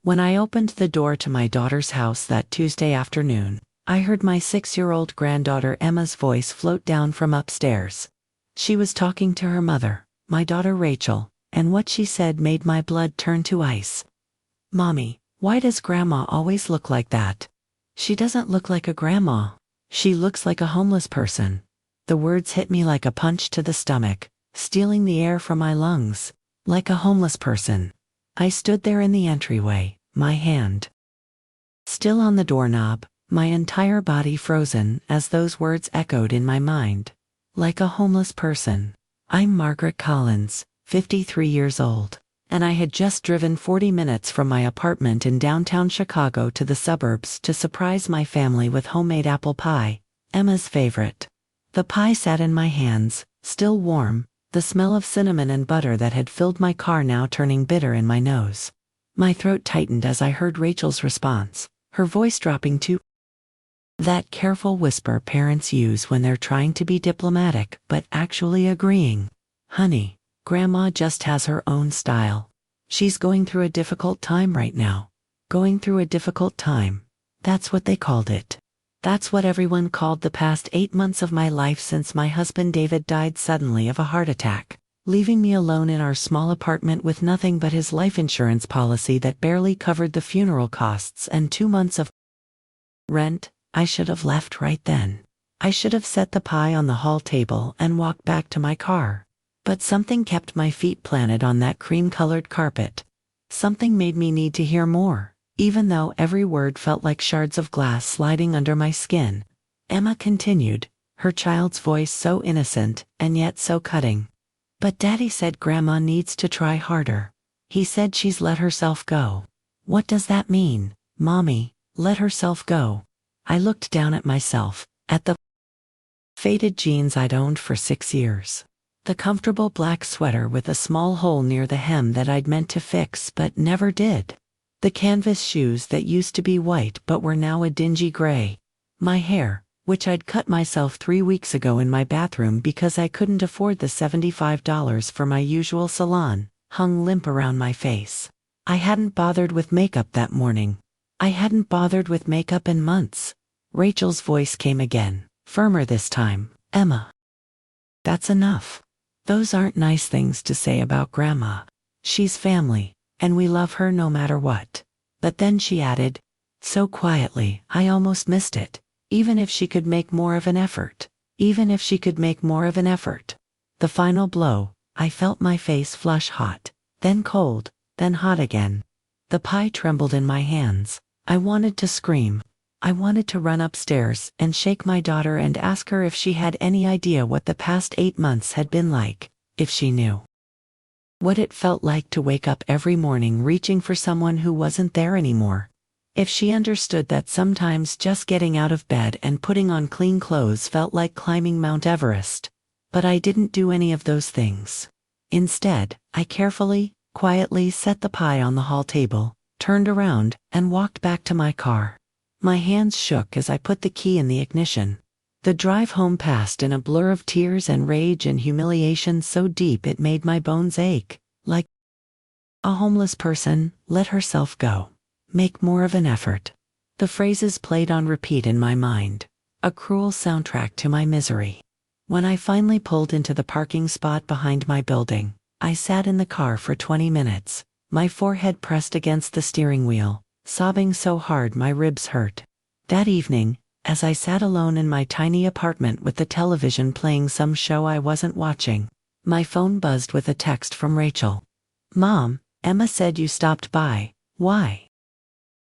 When I opened the door to my daughter's house that Tuesday afternoon, I heard my 6-year-old granddaughter Emma's voice float down from upstairs. She was talking to her mother, my daughter Rachel, and what she said made my blood turn to ice. "Mommy, why does Grandma always look like that?" "She doesn't look like a grandma. She looks like a homeless person." The words hit me like a punch to the stomach, stealing the air from my lungs. Like a homeless person. I stood there in the entryway, my hand still on the doorknob, my entire body frozen as those words echoed in my mind. Like a homeless person. I'm Margaret Collins, 53 years old, and I had just driven 40 minutes from my apartment in downtown Chicago to the suburbs to surprise my family with homemade apple pie, Emma's favorite. The pie sat in my hands, still warm, the smell of cinnamon and butter that had filled my car now turning bitter in my nose. My throat tightened as I heard Rachel's response, her voice dropping to that careful whisper parents use when they're trying to be diplomatic but actually agreeing. "Honey, Grandma just has her own style. She's going through a difficult time right now." Going through a difficult time. That's what they called it. That's what everyone called the past 8 months of my life since my husband David died suddenly of a heart attack, leaving me alone in our small apartment with nothing but his life insurance policy that barely covered the funeral costs and 2 months of rent. I should have left right then. I should have set the pie on the hall table and walked back to my car. But something kept my feet planted on that cream-colored carpet. Something made me need to hear more, even though every word felt like shards of glass sliding under my skin. Emma continued, her child's voice so innocent and yet so cutting. "But Daddy said Grandma needs to try harder. He said she's let herself go." "What does that mean, Mommy, let herself go?" I looked down at myself, at the faded jeans I'd owned for 6 years. The comfortable black sweater with a small hole near the hem that I'd meant to fix but never did. The canvas shoes that used to be white but were now a dingy gray. My hair, which I'd cut myself 3 weeks ago in my bathroom because I couldn't afford the $75 for my usual salon, hung limp around my face. I hadn't bothered with makeup that morning. I hadn't bothered with makeup in months. Rachel's voice came again, firmer this time. "Emma, that's enough. Those aren't nice things to say about Grandma. She's family, and we love her no matter what." But then she added, so quietly I almost missed it, "even if she could make more of an effort. Even if she could make more of an effort." The final blow. I felt my face flush hot, then cold, then hot again. The pie trembled in my hands. I wanted to scream. I wanted to run upstairs and shake my daughter and ask her if she had any idea what the past 8 months had been like, if she knew what it felt like to wake up every morning reaching for someone who wasn't there anymore. If she understood that sometimes just getting out of bed and putting on clean clothes felt like climbing Mount Everest. But I didn't do any of those things. Instead, I carefully, quietly set the pie on the hall table, turned around, and walked back to my car. My hands shook as I put the key in the ignition. The drive home passed in a blur of tears and rage and humiliation so deep it made my bones ache. Like a homeless person, let herself go. Make more of an effort. The phrases played on repeat in my mind. A cruel soundtrack to my misery. When I finally pulled into the parking spot behind my building, I sat in the car for 20 minutes, my forehead pressed against the steering wheel, sobbing so hard my ribs hurt. That evening, as I sat alone in my tiny apartment with the television playing some show I wasn't watching, my phone buzzed with a text from Rachel. "Mom, Emma said you stopped by. Why?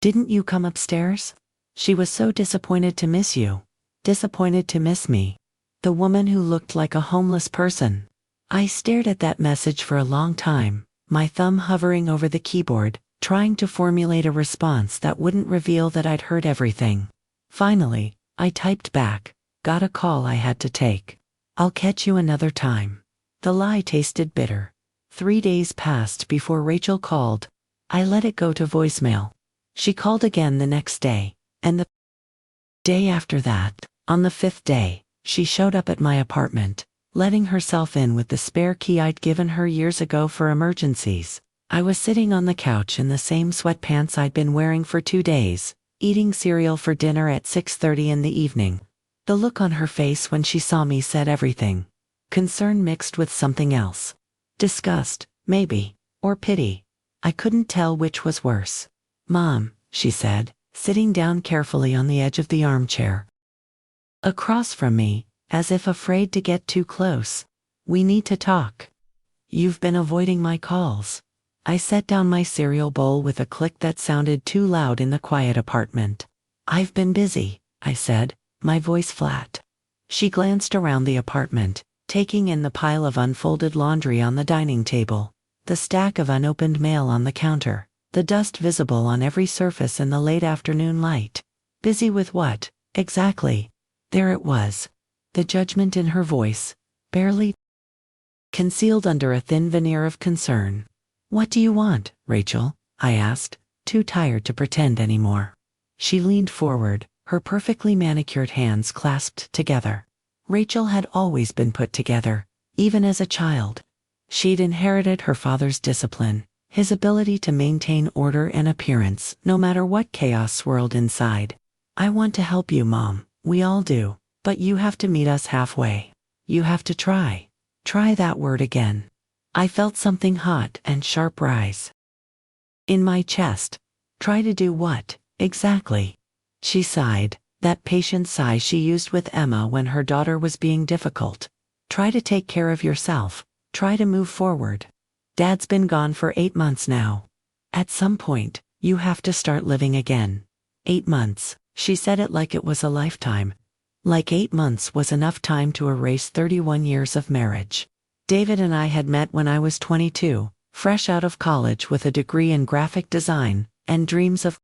Didn't you come upstairs? She was so disappointed to miss you. Disappointed to miss me." The woman who looked like a homeless person. I stared at that message for a long time, my thumb hovering over the keyboard, trying to formulate a response that wouldn't reveal that I'd heard everything. Finally, I typed back, "Got a call I had to take. I'll catch you another time." The lie tasted bitter. 3 days passed before Rachel called. I let it go to voicemail. She called again the next day, and the day after that. On the 5th day, she showed up at my apartment, letting herself in with the spare key I'd given her years ago for emergencies. I was sitting on the couch in the same sweatpants I'd been wearing for 2 days, eating cereal for dinner at 6:30 in the evening. The look on her face when she saw me said everything. Concern mixed with something else. Disgust, maybe, or pity. I couldn't tell which was worse. "Mom," she said, sitting down carefully on the edge of the armchair across from me, as if afraid to get too close. "We need to talk. You've been avoiding my calls." I set down my cereal bowl with a click that sounded too loud in the quiet apartment. "I've been busy," I said, my voice flat. She glanced around the apartment, taking in the pile of unfolded laundry on the dining table, the stack of unopened mail on the counter, the dust visible on every surface in the late afternoon light. Busy with what, exactly? There it was. The judgment in her voice, barely concealed under a thin veneer of concern. "What do you want, Rachel?" I asked, too tired to pretend anymore. She leaned forward, her perfectly manicured hands clasped together. Rachel had always been put together, even as a child. She'd inherited her father's discipline, his ability to maintain order and appearance, no matter what chaos swirled inside. "I want to help you, Mom, we all do, but you have to meet us halfway. You have to try." Try that word again. I felt something hot and sharp rise in my chest. Try to do what, exactly? She sighed, that patient sigh she used with Emma when her daughter was being difficult. "Try to take care of yourself. Try to move forward. Dad's been gone for 8 months now. At some point, you have to start living again." 8 months, she said it like it was a lifetime. Like 8 months was enough time to erase 31 years of marriage. David and I had met when I was 22, fresh out of college with a degree in graphic design, and dreams of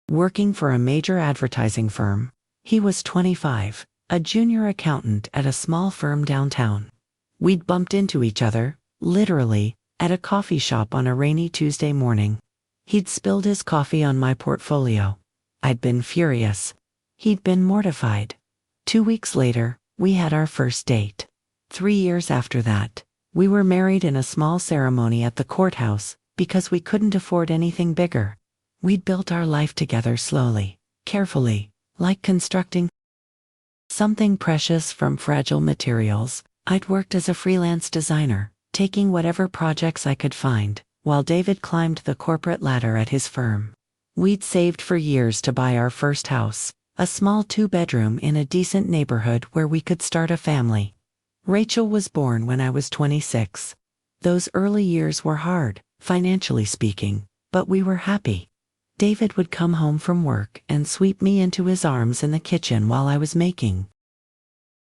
working for a major advertising firm. He was 25, a junior accountant at a small firm downtown. We'd bumped into each other, literally, at a coffee shop on a rainy Tuesday morning. He'd spilled his coffee on my portfolio. I'd been furious. He'd been mortified. 2 weeks later, we had our first date. 3 years after that, we were married in a small ceremony at the courthouse because we couldn't afford anything bigger. We'd built our life together slowly, carefully, like constructing something precious from fragile materials. I'd worked as a freelance designer, taking whatever projects I could find, while David climbed the corporate ladder at his firm. We'd saved for years to buy our first house, a small 2-bedroom in a decent neighborhood where we could start a family. Rachel was born when I was 26. Those early years were hard, financially speaking, but we were happy. David would come home from work and sweep me into his arms in the kitchen while I was making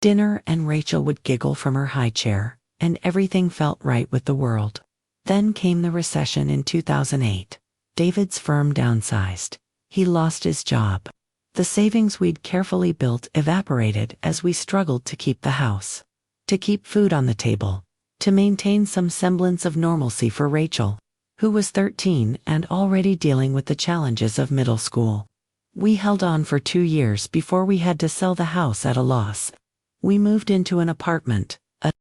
dinner, and Rachel would giggle from her high chair, and everything felt right with the world. Then came the recession in 2008. David's firm downsized. He lost his job. The savings we'd carefully built evaporated as we struggled to keep the house, to keep food on the table, to maintain some semblance of normalcy for Rachel, who was 13 and already dealing with the challenges of middle school. We held on for 2 years before we had to sell the house at a loss. We moved into an apartment, a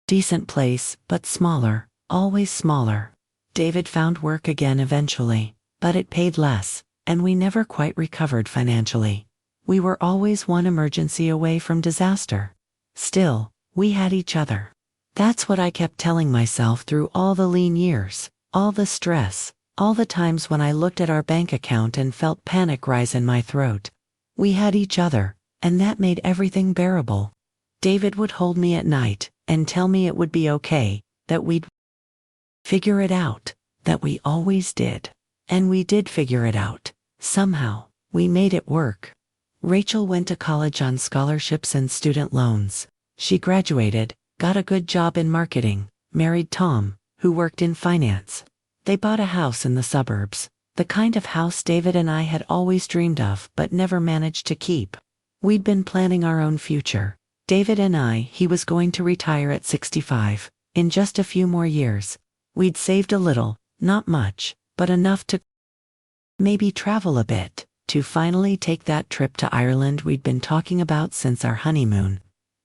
decent place, but smaller, always smaller. David found work again eventually, but it paid less, and we never quite recovered financially. We were always one emergency away from disaster. Still, we had each other. That's what I kept telling myself through all the lean years, all the stress, all the times when I looked at our bank account and felt panic rise in my throat. We had each other, and that made everything bearable. David would hold me at night and tell me it would be okay, that we'd figure it out, that we always did. And we did figure it out. Somehow, we made it work. Rachel went to college on scholarships and student loans. She graduated, got a good job in marketing, married Tom, who worked in finance. They bought a house in the suburbs, the kind of house David and I had always dreamed of but never managed to keep. We'd been planning our own future. David and I, he was going to retire at 65, in just a few more years. We'd saved a little, not much, but enough to maybe travel a bit, to finally take that trip to Ireland we'd been talking about since our honeymoon.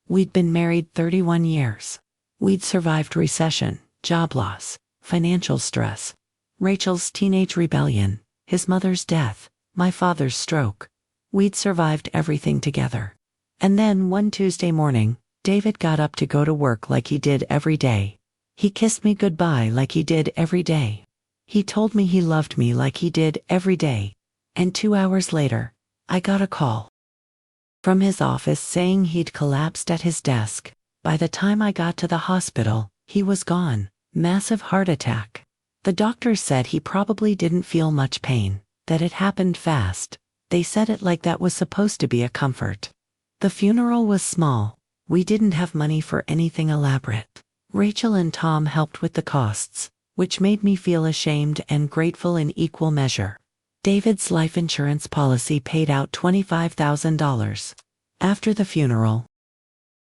We'd been married 31 years. We'd survived recession, job loss, financial stress, Rachel's teenage rebellion, his mother's death, my father's stroke. We'd survived everything together. And then one Tuesday morning, David got up to go to work like he did every day. He kissed me goodbye like he did every day. He told me he loved me like he did every day. And 2 hours later, I got a call from his office saying he'd collapsed at his desk. By the time I got to the hospital, he was gone. Massive heart attack. The doctors said he probably didn't feel much pain, that it happened fast. They said it like that was supposed to be a comfort. The funeral was small. We didn't have money for anything elaborate. Rachel and Tom helped with the costs, which made me feel ashamed and grateful in equal measure. David's life insurance policy paid out $25,000. After the funeral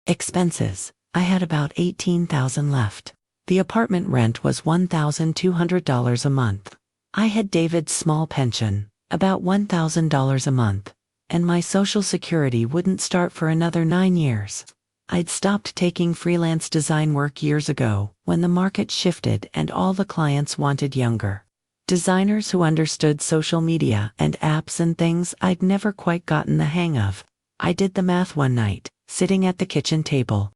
expenses, I had about $18,000 left. The apartment rent was $1,200 a month. I had David's small pension, about $1,000 a month, and my Social Security wouldn't start for another 9 years. I'd stopped taking freelance design work years ago when the market shifted and all the clients wanted younger designers who understood social media and apps and things I'd never quite gotten the hang of. I did the math one night, sitting at the kitchen table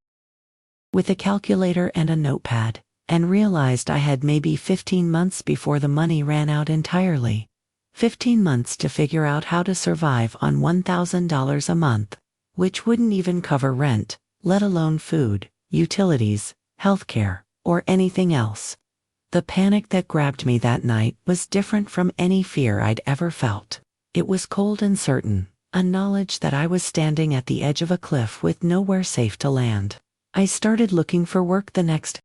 with a calculator and a notepad, and realized I had maybe 15 months before the money ran out entirely. 15 months to figure out how to survive on $1,000 a month, which wouldn't even cover rent, let alone food, utilities, healthcare, or anything else. The panic that grabbed me that night was different from any fear I'd ever felt. It was cold and certain, a knowledge that I was standing at the edge of a cliff with nowhere safe to land. I started looking for work the next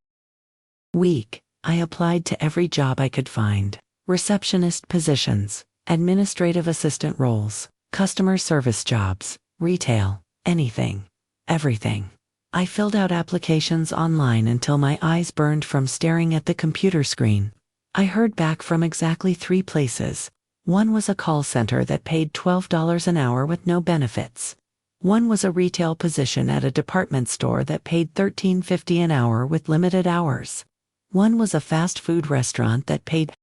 week. I applied to every job I could find: receptionist positions, administrative assistant roles, customer service jobs, retail, anything, everything. I filled out applications online until my eyes burned from staring at the computer screen. I heard back from exactly 3 places. One was a call center that paid $12 an hour with no benefits. One was a retail position at a department store that paid $13.50 an hour with limited hours. One was a fast food restaurant that paid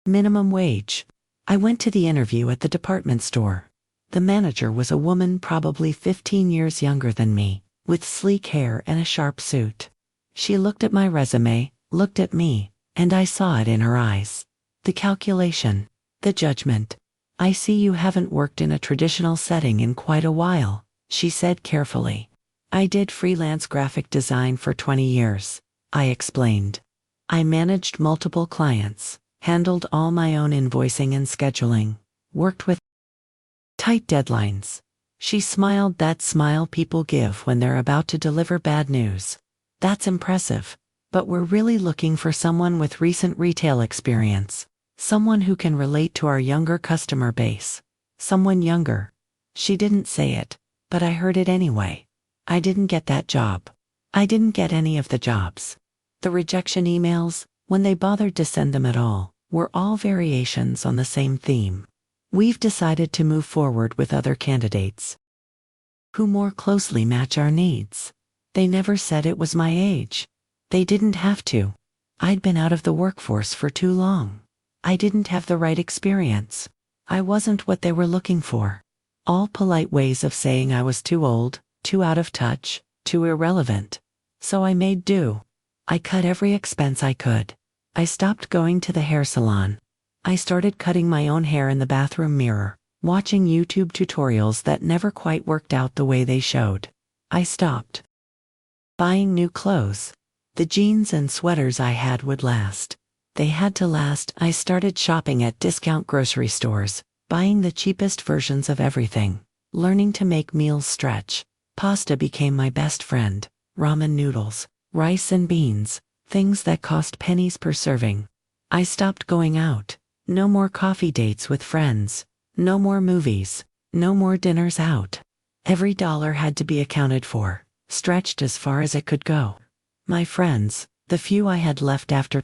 minimum wage. I went to the interview at the department store. The manager was a woman probably 15 years younger than me, with sleek hair and a sharp suit. She looked at my resume, looked at me, and I saw it in her eyes. The calculation, the judgment. "I see you haven't worked in a traditional setting in quite a while," she said carefully. "I did freelance graphic design for 20 years, I explained. I managed multiple clients, handled all my own invoicing and scheduling, worked with tight deadlines. She smiled, that smile people give when they're about to deliver bad news. "That's impressive, but we're really looking for someone with recent retail experience. Someone who can relate to our younger customer base. Someone younger." She didn't say it, but I heard it anyway. I didn't get that job. I didn't get any of the jobs. The rejection emails, when they bothered to send them at all, were all variations on the same theme. "We've decided to move forward with other candidates who more closely match our needs." They never said it was my age. They didn't have to. I'd been out of the workforce for too long. I didn't have the right experience. I wasn't what they were looking for. All polite ways of saying I was too old, too out of touch, too irrelevant. So I made do. I cut every expense I could. I stopped going to the hair salon. I started cutting my own hair in the bathroom mirror, watching YouTube tutorials that never quite worked out the way they showed. I stopped buying new clothes. The jeans and sweaters I had would last. They had to last. I started shopping at discount grocery stores, buying the cheapest versions of everything, learning to make meals stretch. Pasta became my best friend. Ramen noodles, rice and beans, things that cost pennies per serving. I stopped going out. No more coffee dates with friends. No more movies. No more dinners out. Every dollar had to be accounted for, stretched as far as it could go. My friends, the few I had left after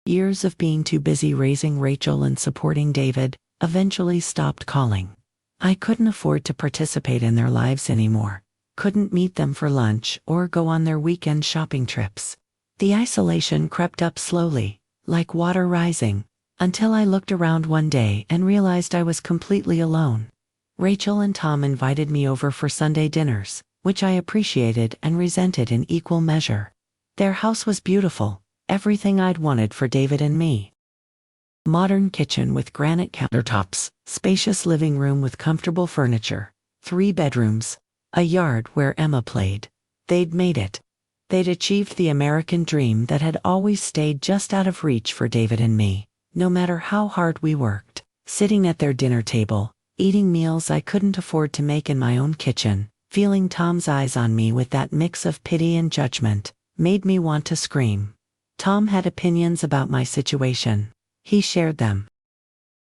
years of being too busy raising Rachel and supporting David, eventually stopped calling. I couldn't afford to participate in their lives anymore. Couldn't meet them for lunch or go on their weekend shopping trips. The isolation crept up slowly, like water rising, until I looked around one day and realized I was completely alone. Rachel and Tom invited me over for Sunday dinners, which I appreciated and resented in equal measure. Their house was beautiful, everything I'd wanted for David and me. Modern kitchen with granite countertops, spacious living room with comfortable furniture, 3 bedrooms, a yard where Emma played. They'd made it. They'd achieved the American dream that had always stayed just out of reach for David and me, no matter how hard we worked. Sitting at their dinner table, eating meals I couldn't afford to make in my own kitchen, feeling Tom's eyes on me with that mix of pity and judgment, made me want to scream. Tom had opinions about my situation. He shared them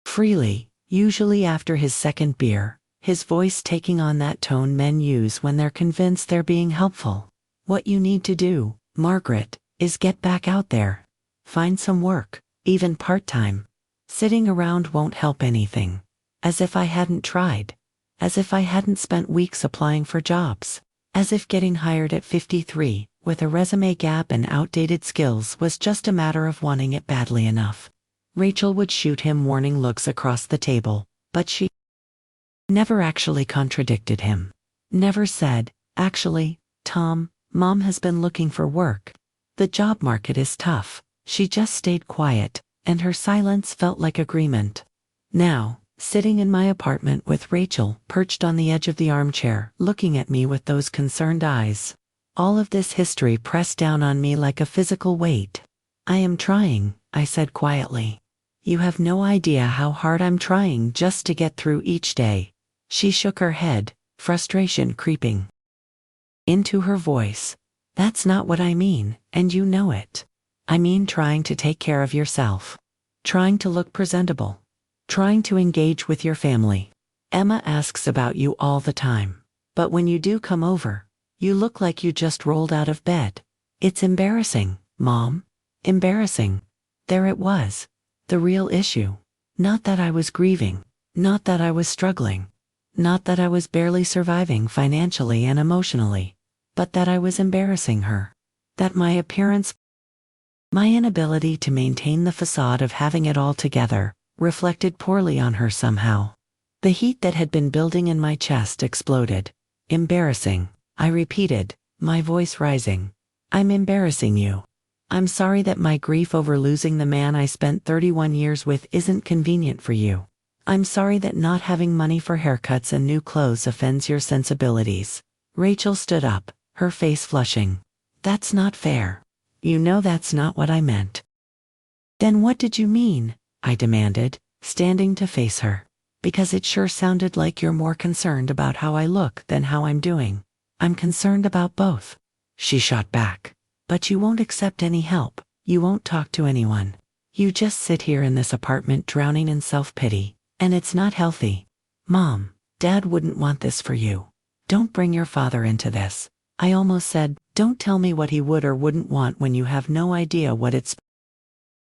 freely, usually after his second beer, his voice taking on that tone men use when they're convinced they're being helpful. What you need to do, Margaret, is get back out there. Find some work, even part-time. Sitting around won't help anything. As if I hadn't tried. As if I hadn't spent weeks applying for jobs. As if getting hired at 53, with a resume gap and outdated skills, was just a matter of wanting it badly enough. Rachel would shoot him warning looks across the table, but she never actually contradicted him. Never said, "Actually, Tom, Mom has been looking for work. The job market is tough." She just stayed quiet, and her silence felt like agreement. Now, sitting in my apartment with Rachel perched on the edge of the armchair, looking at me with those concerned eyes, all of this history pressed down on me like a physical weight. "I am trying," I said quietly. "You have no idea how hard I'm trying just to get through each day." She shook her head, frustration creeping into her voice. "That's not what I mean, and you know it. I mean trying to take care of yourself. Trying to look presentable. Trying to engage with your family. Emma asks about you all the time. But when you do come over, you look like you just rolled out of bed. It's embarrassing, Mom. Embarrassing." There it was. The real issue. Not that I was grieving. Not that I was struggling. Not that I was barely surviving financially and emotionally. But that I was embarrassing her. That my appearance, my inability to maintain the facade of having it all together, reflected poorly on her somehow. The heat that had been building in my chest exploded. "Embarrassing," I repeated, my voice rising. "I'm embarrassing you. I'm sorry that my grief over losing the man I spent 31 years with isn't convenient for you. I'm sorry that not having money for haircuts and new clothes offends your sensibilities." Rachel stood up, her face flushing. "That's not fair. You know that's not what I meant." "Then what did you mean?" I demanded, standing to face her. "Because it sure sounded like you're more concerned about how I look than how I'm doing." "I'm concerned about both," she shot back. "But you won't accept any help. You won't talk to anyone. You just sit here in this apartment drowning in self-pity, and it's not healthy. Mom, Dad wouldn't want this for you. Don't bring your father into this." I almost said, "Don't tell me what he would or wouldn't want when you have no idea what it's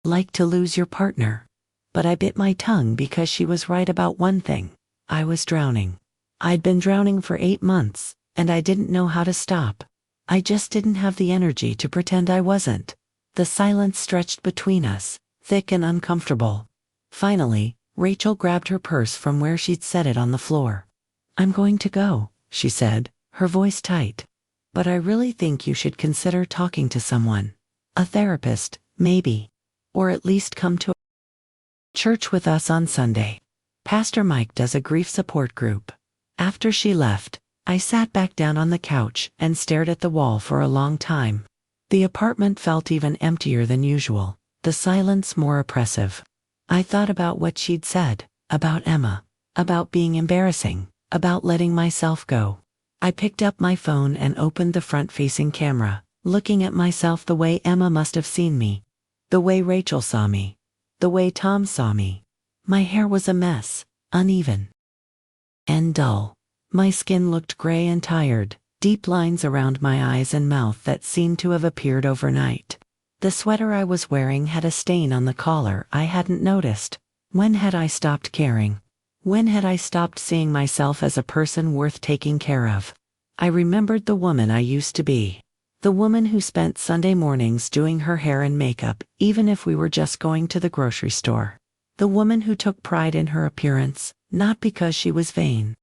like to lose your partner." But I bit my tongue because she was right about one thing. I was drowning. I'd been drowning for 8 months, and I didn't know how to stop. I just didn't have the energy to pretend I wasn't. The silence stretched between us, thick and uncomfortable. Finally, Rachel grabbed her purse from where she'd set it on the floor. "I'm going to go," she said, her voice tight. "But I really think you should consider talking to someone. A therapist, maybe. Or at least come to church with us on Sunday. Pastor Mike does a grief support group." After she left, I sat back down on the couch and stared at the wall for a long time. The apartment felt even emptier than usual, the silence more oppressive. I thought about what she'd said, about Emma, about being embarrassing, about letting myself go. I picked up my phone and opened the front-facing camera, looking at myself the way Emma must have seen me. The way Rachel saw me. The way Tom saw me. My hair was a mess, uneven and dull. My skin looked gray and tired, deep lines around my eyes and mouth that seemed to have appeared overnight. The sweater I was wearing had a stain on the collar I hadn't noticed. When had I stopped caring? When had I stopped seeing myself as a person worth taking care of? I remembered the woman I used to be. The woman who spent Sunday mornings doing her hair and makeup, even if we were just going to the grocery store. The woman who took pride in her appearance, not because she was vain,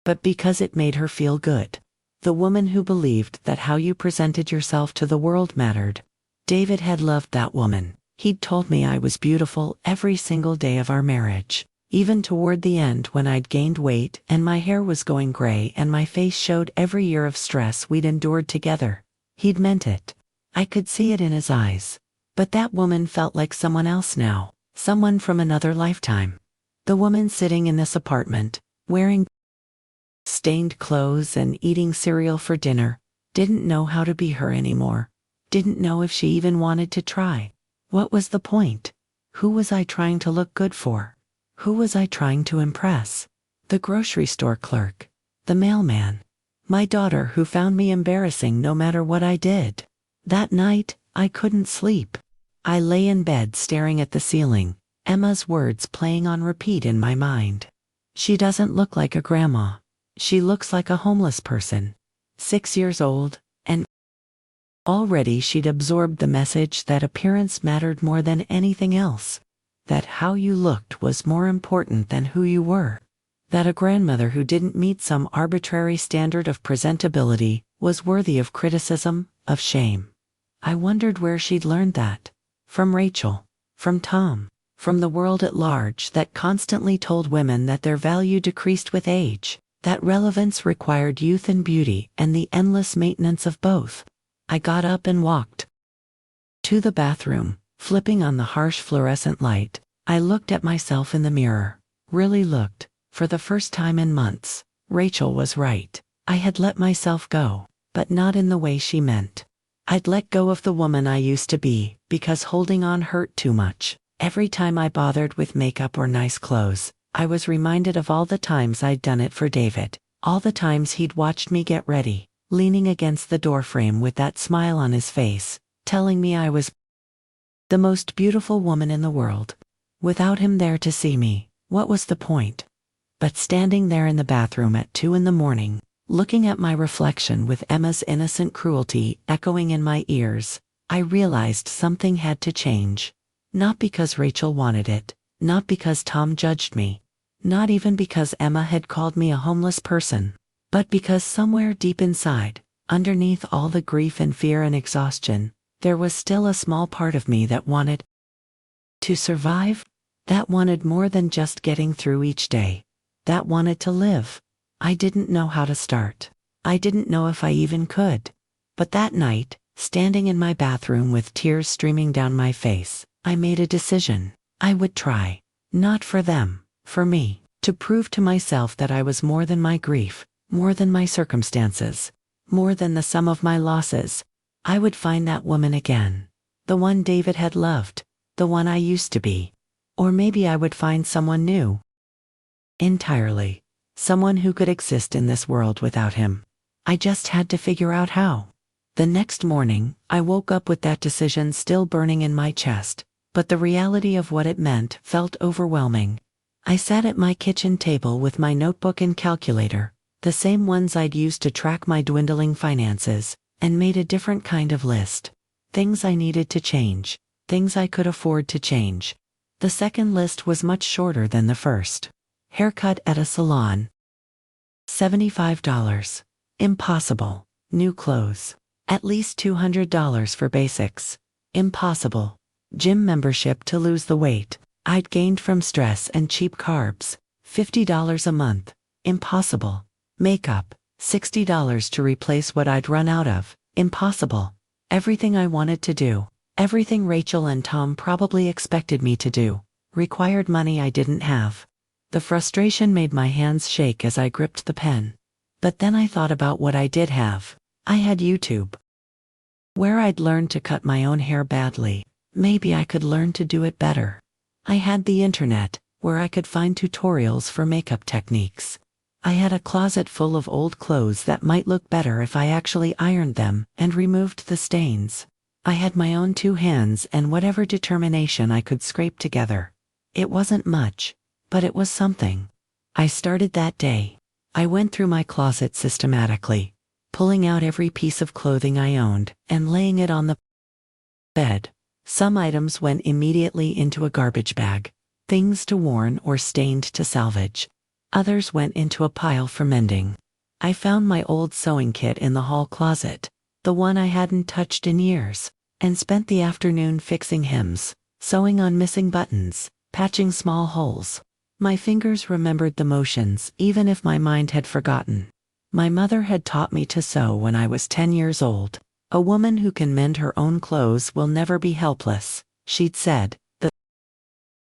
but because it made her feel good. The woman who believed that how you presented yourself to the world mattered. David had loved that woman. He'd told me I was beautiful every single day of our marriage. Even toward the end when I'd gained weight and my hair was going gray and my face showed every year of stress we'd endured together. He'd meant it. I could see it in his eyes. But that woman felt like someone else now, someone from another lifetime. The woman sitting in this apartment, wearing stained clothes and eating cereal for dinner, didn't know how to be her anymore. Didn't know if she even wanted to try. What was the point? Who was I trying to look good for? Who was I trying to impress? The grocery store clerk? The mailman? My daughter who found me embarrassing no matter what I did? That night, I couldn't sleep. I lay in bed staring at the ceiling, Emma's words playing on repeat in my mind. She doesn't look like a grandma. She looks like a homeless person. 6 years old, and already she'd absorbed the message that appearance mattered more than anything else. That how you looked was more important than who you were. That a grandmother who didn't meet some arbitrary standard of presentability was worthy of criticism, of shame. I wondered where she'd learned that. From Rachel, from Tom, from the world at large that constantly told women that their value decreased with age, that relevance required youth and beauty and the endless maintenance of both. I got up and walked to the bathroom, flipping on the harsh fluorescent light. I looked at myself in the mirror, really looked. For the first time in months, Rachel was right. I had let myself go, but not in the way she meant. I'd let go of the woman I used to be, because holding on hurt too much. Every time I bothered with makeup or nice clothes, I was reminded of all the times I'd done it for David, all the times he'd watched me get ready, leaning against the doorframe with that smile on his face, telling me I was the most beautiful woman in the world. Without him there to see me, what was the point? But standing there in the bathroom at 2 in the morning, looking at my reflection with Emma's innocent cruelty echoing in my ears, I realized something had to change. Not because Rachel wanted it, not because Tom judged me, not even because Emma had called me a homeless person, but because somewhere deep inside, underneath all the grief and fear and exhaustion, there was still a small part of me that wanted to survive, that wanted more than just getting through each day. That wanted to live. I didn't know how to start. I didn't know if I even could. But that night, standing in my bathroom with tears streaming down my face, I made a decision. I would try. Not for them, for me, to prove to myself that I was more than my grief, more than my circumstances, more than the sum of my losses. I would find that woman again. The one David had loved. The one I used to be. Or maybe I would find someone new. Entirely. Someone who could exist in this world without him. I just had to figure out how. The next morning, I woke up with that decision still burning in my chest, but the reality of what it meant felt overwhelming. I sat at my kitchen table with my notebook and calculator, the same ones I'd used to track my dwindling finances, and made a different kind of list. Things I needed to change, things I could afford to change. The second list was much shorter than the first. Haircut at a salon. $75. Impossible. New clothes. At least $200 for basics. Impossible. Gym membership to lose the weight I'd gained from stress and cheap carbs. $50 a month. Impossible. Makeup. $60 to replace what I'd run out of. Impossible. Everything I wanted to do, everything Rachel and Tom probably expected me to do, required money I didn't have. The frustration made my hands shake as I gripped the pen. But then I thought about what I did have. I had YouTube, where I'd learned to cut my own hair badly. Maybe I could learn to do it better. I had the internet, where I could find tutorials for makeup techniques. I had a closet full of old clothes that might look better if I actually ironed them and removed the stains. I had my own 2 hands and whatever determination I could scrape together. It wasn't much, but it was something. I started that day. I went through my closet systematically, pulling out every piece of clothing I owned and laying it on the bed. Some items went immediately into a garbage bag, things to worn or stained to salvage. Others went into a pile for mending. I found my old sewing kit in the hall closet, the one I hadn't touched in years, and spent the afternoon fixing hems, sewing on missing buttons, patching small holes. My fingers remembered the motions even if my mind had forgotten. My mother had taught me to sew when I was 10 years old. A woman who can mend her own clothes will never be helpless, she'd said. The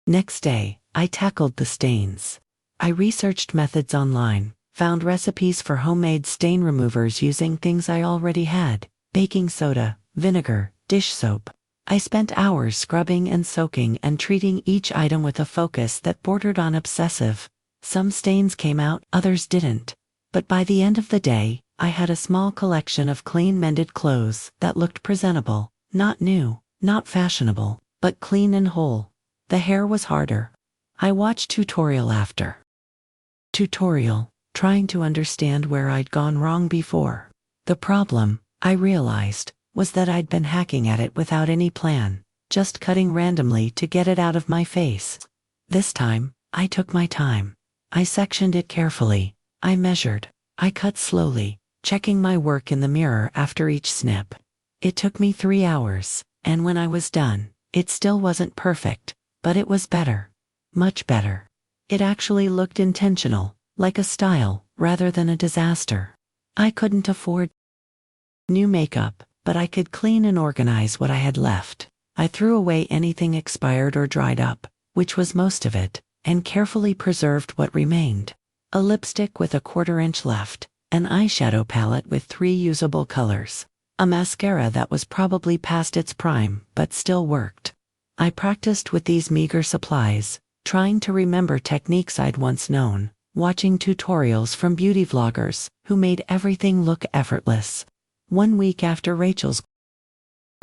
next day, I tackled the stains. I researched methods online, found recipes for homemade stain removers using things I already had: baking soda, vinegar, dish soap. I spent hours scrubbing and soaking and treating each item with a focus that bordered on obsessive. Some stains came out, others didn't. But by the end of the day, I had a small collection of clean mended clothes that looked presentable, not new, not fashionable, but clean and whole. The hair was harder. I watched tutorial after tutorial, trying to understand where I'd gone wrong before. The problem, I realized, was that I'd been hacking at it without any plan, just cutting randomly to get it out of my face. This time, I took my time. I sectioned it carefully. I measured. I cut slowly, checking my work in the mirror after each snip. It took me 3 hours, and when I was done, it still wasn't perfect, but it was better. Much better. It actually looked intentional, like a style, rather than a disaster. I couldn't afford new makeup, but I could clean and organize what I had left. I threw away anything expired or dried up, which was most of it, and carefully preserved what remained. A lipstick with a 1/4 inch left, an eyeshadow palette with 3 usable colors, a mascara that was probably past its prime but still worked. I practiced with these meager supplies, trying to remember techniques I'd once known, watching tutorials from beauty vloggers who made everything look effortless. 1 week after Rachel's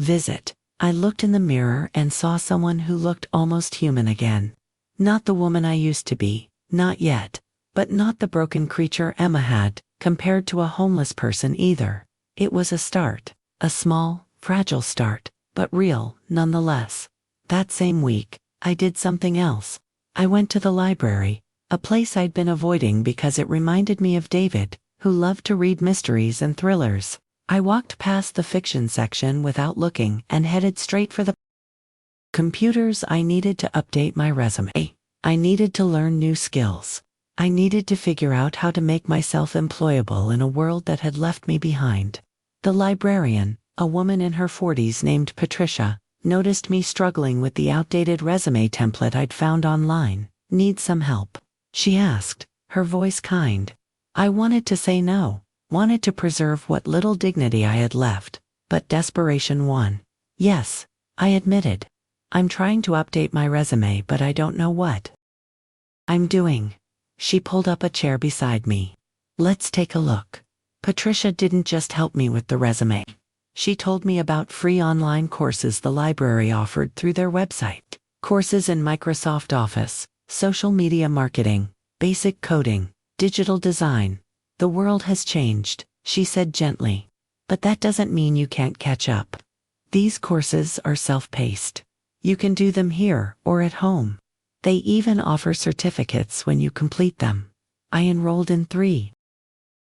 visit, I looked in the mirror and saw someone who looked almost human again. Not the woman I used to be, not yet, but not the broken creature Emma had, compared to a homeless person either. It was a start, a small, fragile start, but real, nonetheless. That same week, I did something else. I went to the library, a place I'd been avoiding because it reminded me of David, who loved to read mysteries and thrillers. I walked past the fiction section without looking and headed straight for the computers. I needed to update my resume. I needed to learn new skills. I needed to figure out how to make myself employable in a world that had left me behind. The librarian, a woman in her 40s named Patricia, noticed me struggling with the outdated resume template I'd found online. "Need some help?" she asked, her voice kind. I wanted to say no, wanted to preserve what little dignity I had left, but desperation won. "Yes," I admitted. "I'm trying to update my resume, but I don't know what I'm doing." She pulled up a chair beside me. "Let's take a look." Patricia didn't just help me with the resume. She told me about free online courses the library offered through their website. Courses in Microsoft Office, social media marketing, basic coding, digital design. "The world has changed," she said gently. "But that doesn't mean you can't catch up. These courses are self-paced. You can do them here or at home. They even offer certificates when you complete them." I enrolled in 3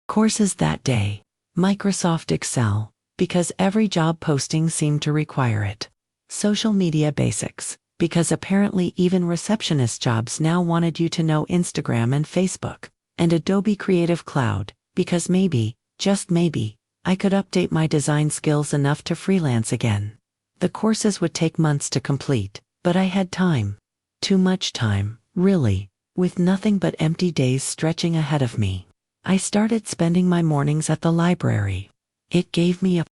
courses that day. Microsoft Excel, because every job posting seemed to require it. Social media basics, because apparently even receptionist jobs now wanted you to know Instagram and Facebook. And Adobe Creative Cloud, because maybe, just maybe, I could update my design skills enough to freelance again. The courses would take months to complete, but I had time. Too much time, really, with nothing but empty days stretching ahead of me. I started spending my mornings at the library. It gave me a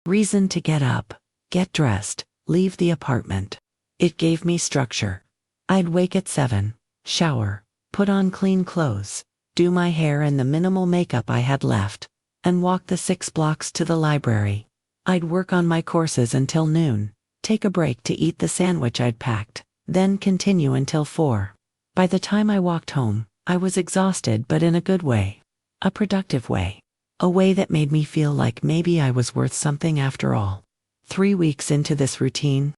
reason to get up, get dressed, leave the apartment. It gave me structure. I'd wake at 7, shower, put on clean clothes, do my hair and the minimal makeup I had left, and walk the 6 blocks to the library. I'd work on my courses until noon, take a break to eat the sandwich I'd packed, then continue until 4. By the time I walked home, I was exhausted, but in a good way. A productive way. a way that made me feel like maybe I was worth something after all. 3 weeks into this routine,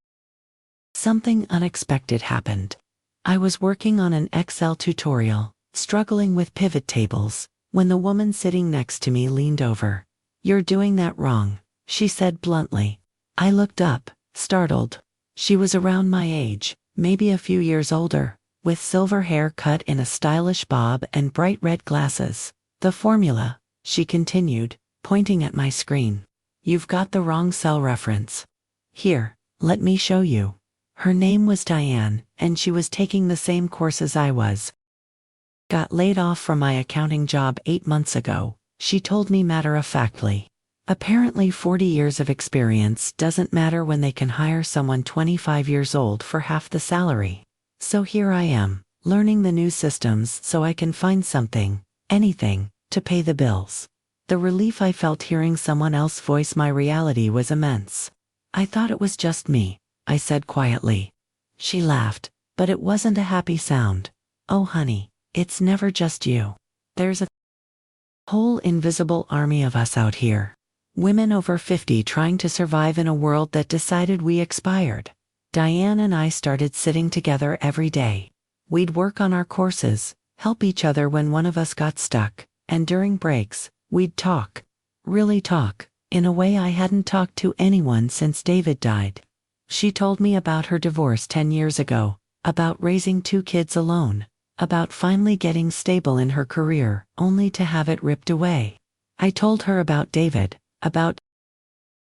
something unexpected happened. I was working on an Excel tutorial, struggling with pivot tables, when the woman sitting next to me leaned over. "You're doing that wrong," she said bluntly. I looked up, startled. She was around my age, maybe a few years older, with silver hair cut in a stylish bob and bright red glasses. "The formula," she continued, pointing at my screen. "You've got the wrong cell reference. Here, let me show you." Her name was Diane, and she was taking the same course as I was. "Got laid off from my accounting job 8 months ago," she told me matter-of-factly. Apparently 40 years of experience doesn't matter when they can hire someone 25 years old for half the salary. So here I am, learning the new systems so I can find something, anything, to pay the bills. The relief I felt hearing someone else voice my reality was immense. "I thought it was just me," I said quietly. She laughed, but it wasn't a happy sound. "Oh honey, it's never just you. There's a whole invisible army of us out here. Women over 50 trying to survive in a world that decided we expired." Diane and I started sitting together every day. We'd work on our courses, help each other when one of us got stuck, and during breaks, we'd talk. Really talk, in a way I hadn't talked to anyone since David died. She told me about her divorce 10 years ago, about raising 2 kids alone, about finally getting stable in her career, only to have it ripped away. I told her about David, about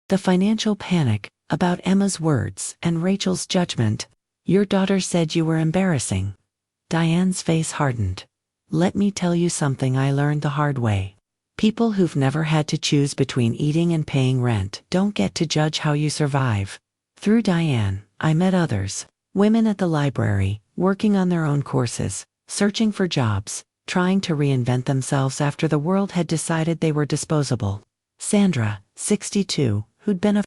the financial panic, about Emma's words and Rachel's judgment. "Your daughter said you were embarrassing." Diane's face hardened. "Let me tell you something I learned the hard way. People who've never had to choose between eating and paying rent don't get to judge how you survive." Through Diane, I met others, women at the library, working on their own courses, searching for jobs, trying to reinvent themselves after the world had decided they were disposable. Sandra, 62, who'd been a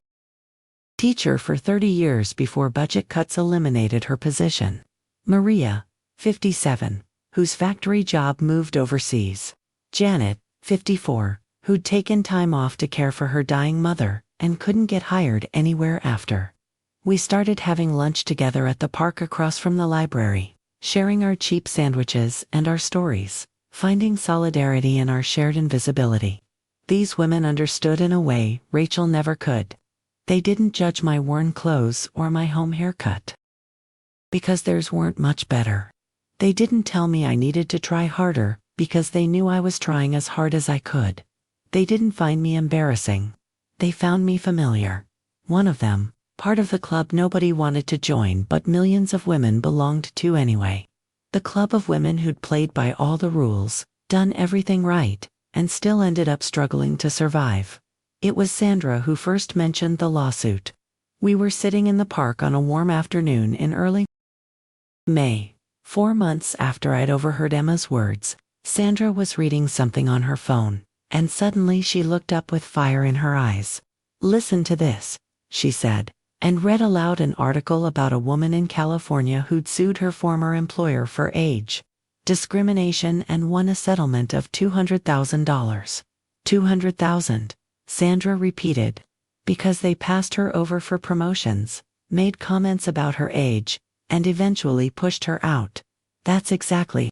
teacher for 30 years before budget cuts eliminated her position. Maria, 57, whose factory job moved overseas. Janet, 54, who'd taken time off to care for her dying mother and couldn't get hired anywhere after. We started having lunch together at the park across from the library, sharing our cheap sandwiches and our stories, finding solidarity in our shared invisibility. These women understood in a way Rachel never could. They didn't judge my worn clothes or my home haircut, because theirs weren't much better. They didn't tell me I needed to try harder, because they knew I was trying as hard as I could. They didn't find me embarrassing. They found me familiar. One of them, part of the club nobody wanted to join but millions of women belonged to anyway. The club of women who'd played by all the rules, done everything right, and still ended up struggling to survive. It was Sandra who first mentioned the lawsuit. We were sitting in the park on a warm afternoon in early May. 4 months after I'd overheard Emma's words, Sandra was reading something on her phone, and suddenly she looked up with fire in her eyes. "Listen to this," she said, and read aloud an article about a woman in California who'd sued her former employer for age discrimination and won a settlement of $200,000. $200,000, Sandra repeated, because they passed her over for promotions, made comments about her age, and eventually pushed her out. "That's exactly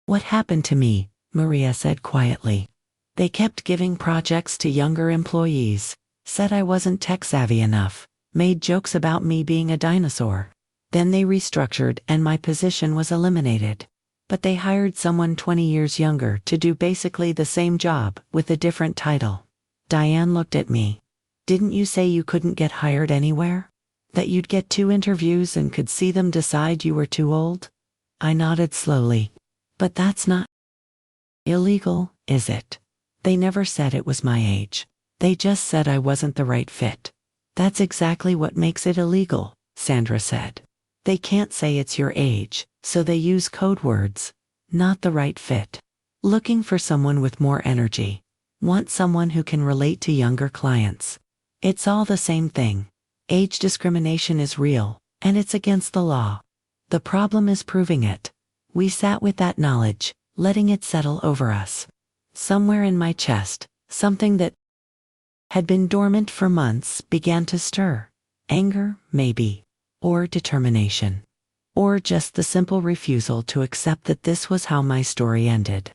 what happened to me," Maria said quietly. "They kept giving projects to younger employees, said I wasn't tech-savvy enough, made jokes about me being a dinosaur. Then they restructured and my position was eliminated. But they hired someone 20 years younger to do basically the same job with a different title." Diane looked at me. "Didn't you say you couldn't get hired anywhere? That you'd get 2 interviews and could see them decide you were too old?" I nodded slowly. "But that's not illegal, is it?" "They never said it was my age. They just said I wasn't the right fit." "That's exactly what makes it illegal," Sandra said. "They can't say it's your age, so they use code words. Not the right fit. Looking for someone with more energy. Want someone who can relate to younger clients. It's all the same thing. Age discrimination is real, and it's against the law. The problem is proving it." We sat with that knowledge, letting it settle over us. Somewhere in my chest, Something that had been dormant for months began to stir. Anger, maybe. Or determination. Or just the simple refusal to accept that this was how my story ended.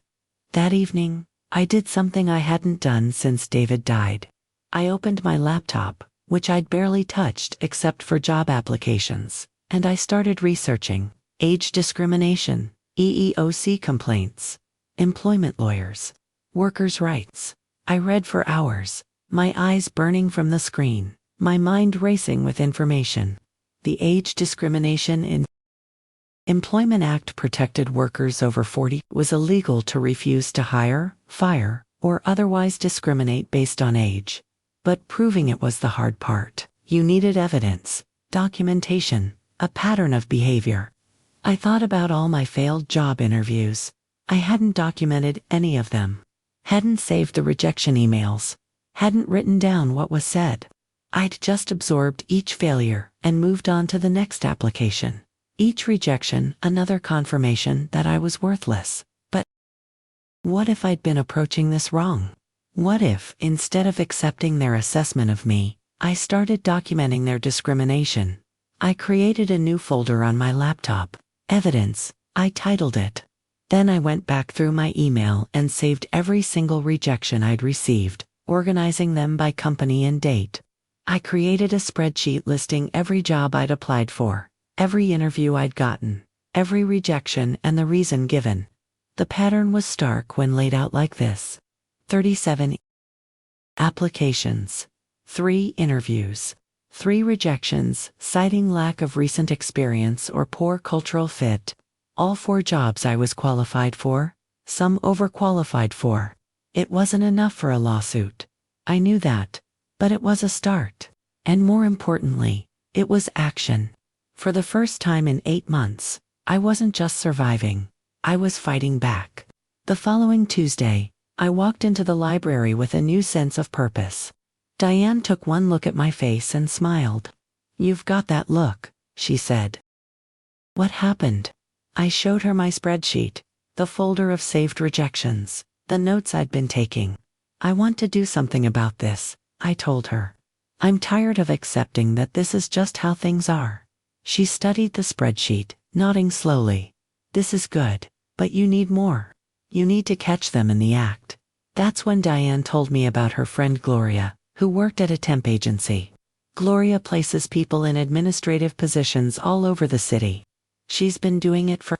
That evening, I did something I hadn't done since David died. I opened my laptop, which I'd barely touched except for job applications, and I started researching age discrimination, EEOC complaints, employment lawyers, workers' rights. I read for hours, my eyes burning from the screen, my mind racing with information. The Age Discrimination in Employment Act protected workers over 40. Was illegal to refuse to hire, fire, or otherwise discriminate based on age. But proving it was the hard part. You needed evidence, documentation, a pattern of behavior. I thought about all my failed job interviews. I hadn't documented any of them. Hadn't saved the rejection emails. Hadn't written down what was said. I'd just absorbed each failure and moved on to the next application. Each rejection, another confirmation that I was worthless. But what if I'd been approaching this wrong? What if, instead of accepting their assessment of me, I started documenting their discrimination? I created a new folder on my laptop. Evidence, I titled it. Then I went back through my email and saved every single rejection I'd received, organizing them by company and date. I created a spreadsheet listing every job I'd applied for, every interview I'd gotten, every rejection and the reason given. The pattern was stark when laid out like this. 37 applications, 3 interviews, 3 rejections, citing lack of recent experience or poor cultural fit. All 4 jobs I was qualified for, some overqualified for. It wasn't enough for a lawsuit. I knew that. But it was a start. And more importantly, it was action. For the first time in 8 months, I wasn't just surviving. I was fighting back. The following Tuesday, I walked into the library with a new sense of purpose. Diane took one look at my face and smiled. "You've got that look," she said. "What happened?" I showed her my spreadsheet, the folder of saved rejections, the notes I'd been taking. "I want to do something about this," I told her. "I'm tired of accepting that this is just how things are." She studied the spreadsheet, nodding slowly. "This is good, but you need more. You need to catch them in the act." That's when Diane told me about her friend Gloria, who worked at a temp agency. Gloria places people in administrative positions all over the city. She's been doing it for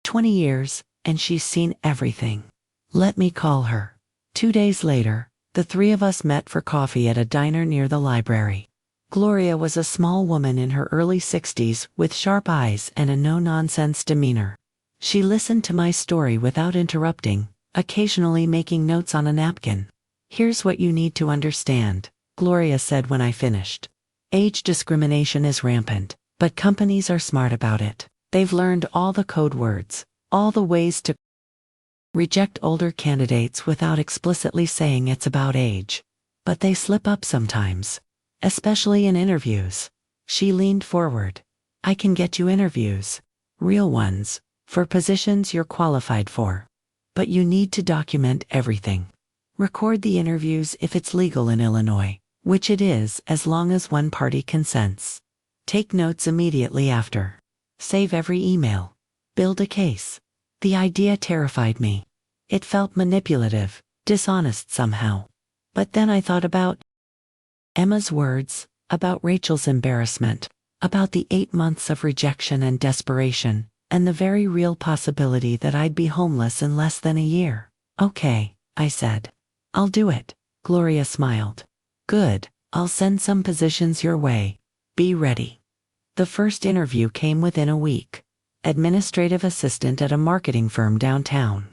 20 years, and she's seen everything. Let me call her. 2 days later, the 3 of us met for coffee at a diner near the library. Gloria was a small woman in her early 60s with sharp eyes and a no-nonsense demeanor. She listened to my story without interrupting, occasionally making notes on a napkin. "Here's what you need to understand," Gloria said when I finished. "Age discrimination is rampant, but companies are smart about it. They've learned all the code words, all the ways to reject older candidates without explicitly saying it's about age. But they slip up sometimes, especially in interviews." She leaned forward. "I can get you interviews. Real ones, for positions you're qualified for. But you need to document everything. Record the interviews if it's legal in Illinois, which it is as long as one party consents. Take notes immediately after. Save every email. Build a case." The idea terrified me. It felt manipulative, dishonest somehow. But then I thought about Emma's words, about Rachel's embarrassment, about the 8 months of rejection and desperation, and the very real possibility that I'd be homeless in less than a year. "Okay," I said. "I'll do it." Gloria smiled. "Good, I'll send some positions your way. Be ready." The first interview came within a week. Administrative assistant at a marketing firm downtown.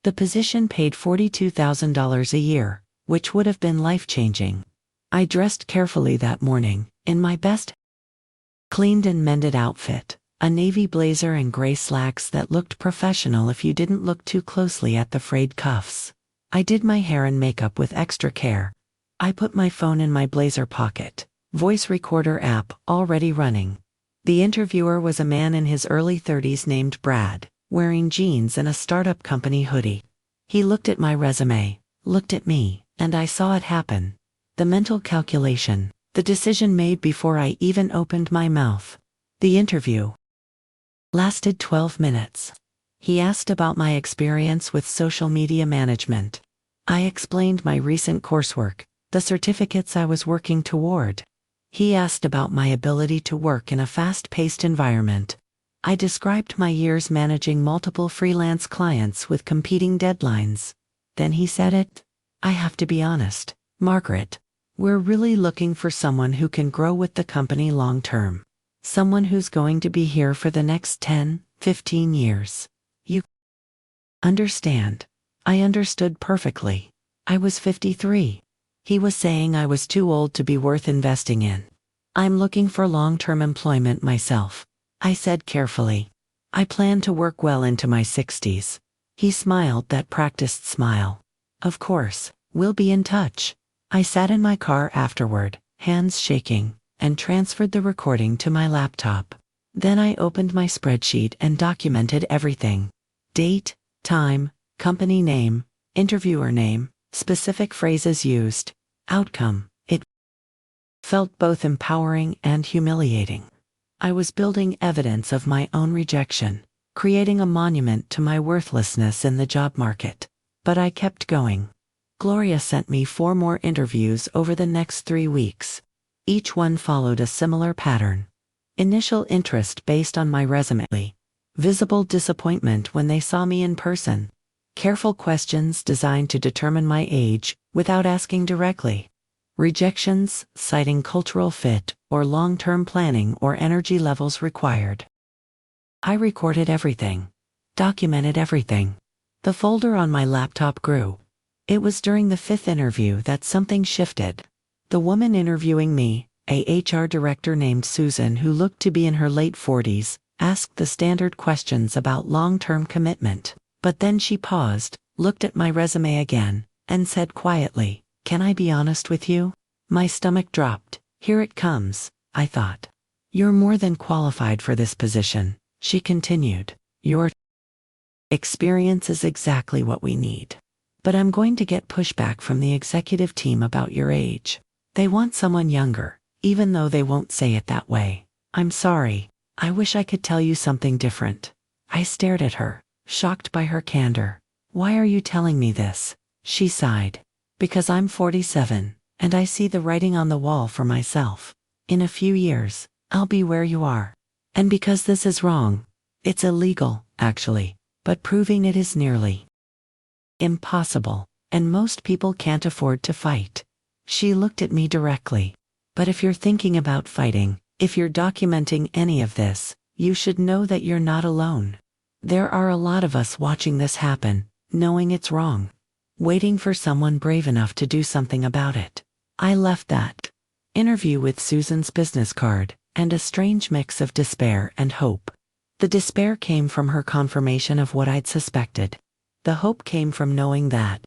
The position paid $42,000 a year, which would have been life-changing. I dressed carefully that morning, in my best cleaned and mended outfit, a navy blazer and gray slacks that looked professional if you didn't look too closely at the frayed cuffs. I did my hair and makeup with extra care. I put my phone in my blazer pocket, voice recorder app already running. The interviewer was a man in his early 30s named Brad, wearing jeans and a startup company hoodie. He looked at my resume, looked at me, and I saw it happen. The mental calculation, the decision made before I even opened my mouth. The interview lasted 12 minutes. He asked about my experience with social media management. I explained my recent coursework, the certificates I was working toward. He asked about my ability to work in a fast-paced environment. I described my years managing multiple freelance clients with competing deadlines. Then he said it. I have to be honest, Margaret. We're really looking for someone who can grow with the company long-term. Someone who's going to be here for the next 10, 15 years. You understand. I understood perfectly. I was 53. He was saying I was too old to be worth investing in. I'm looking for long-term employment myself, I said carefully. I plan to work well into my 60s. He smiled that practiced smile. Of course, we'll be in touch. I sat in my car afterward, hands shaking, and transferred the recording to my laptop. Then I opened my spreadsheet and documented everything. Date, time, company name, interviewer name, specific phrases used, outcome. It felt both empowering and humiliating. I was building evidence of my own rejection, creating a monument to my worthlessness in the job market. But I kept going. Gloria sent me 4 more interviews over the next 3 weeks. Each one followed a similar pattern. Initial interest based on my resume. Visible disappointment when they saw me in person. Careful questions designed to determine my age without asking directly. Rejections citing cultural fit or long-term planning or energy levels required. I recorded everything. Documented everything. The folder on my laptop grew. It was during the 5th interview that something shifted. The woman interviewing me, a HR director named Susan who looked to be in her late 40s, asked the standard questions about long-term commitment. But then she paused, looked at my resume again, and said quietly, "Can I be honest with you?" My stomach dropped. Here it comes, I thought. "You're more than qualified for this position," she continued. "Your experience is exactly what we need. But I'm going to get pushback from the executive team about your age. They want someone younger, even though they won't say it that way. I'm sorry. I wish I could tell you something different." I stared at her, shocked by her candor. "Why are you telling me this?" She sighed. "Because I'm 47, and I see the writing on the wall for myself. In a few years, I'll be where you are. And because this is wrong. It's illegal, actually, but proving it is nearly impossible, and most people can't afford to fight." She looked at me directly. "But if you're thinking about fighting, if you're documenting any of this, you should know that you're not alone. There are a lot of us watching this happen, knowing it's wrong, waiting for someone brave enough to do something about it." I left that interview with Susan's business card and a strange mix of despair and hope. The despair came from her confirmation of what I'd suspected. The hope came from knowing that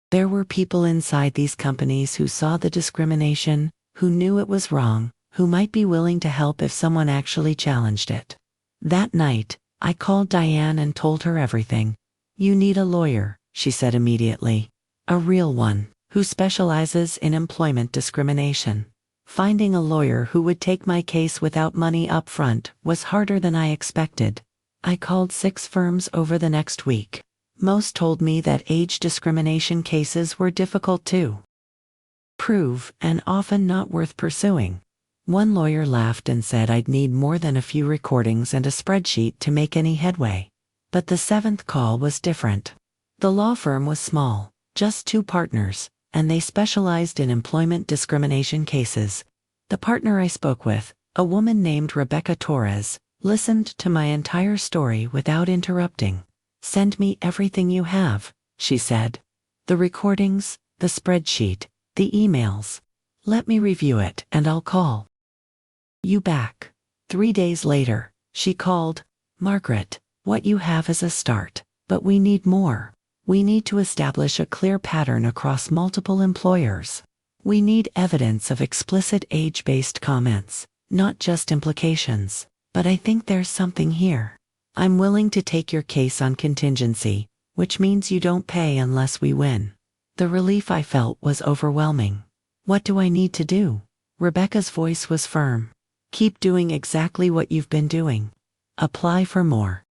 there were people inside these companies who saw the discrimination, who knew it was wrong, who might be willing to help if someone actually challenged it. That night, I called Diane and told her everything. "You need a lawyer," she said immediately. "A real one, who specializes in employment discrimination." Finding a lawyer who would take my case without money up front was harder than I expected. I called 6 firms over the next week. Most told me that age discrimination cases were difficult to prove and often not worth pursuing. One lawyer laughed and said I'd need more than a few recordings and a spreadsheet to make any headway. But the 7th call was different. The law firm was small, just 2 partners, and they specialized in employment discrimination cases. The partner I spoke with, a woman named Rebecca Torres, listened to my entire story without interrupting. "Send me everything you have," she said. "The recordings, the spreadsheet, the emails. Let me review it and I'll call you back." 3 days later, she called. "Margaret, what you have is a start, but we need more. We need to establish a clear pattern across multiple employers. We need evidence of explicit age-based comments, not just implications. But I think there's something here. I'm willing to take your case on contingency, which means you don't pay unless we win." The relief I felt was overwhelming. What do I need to do? Rebecca's voice was firm. Keep doing exactly what you've been doing. Apply for more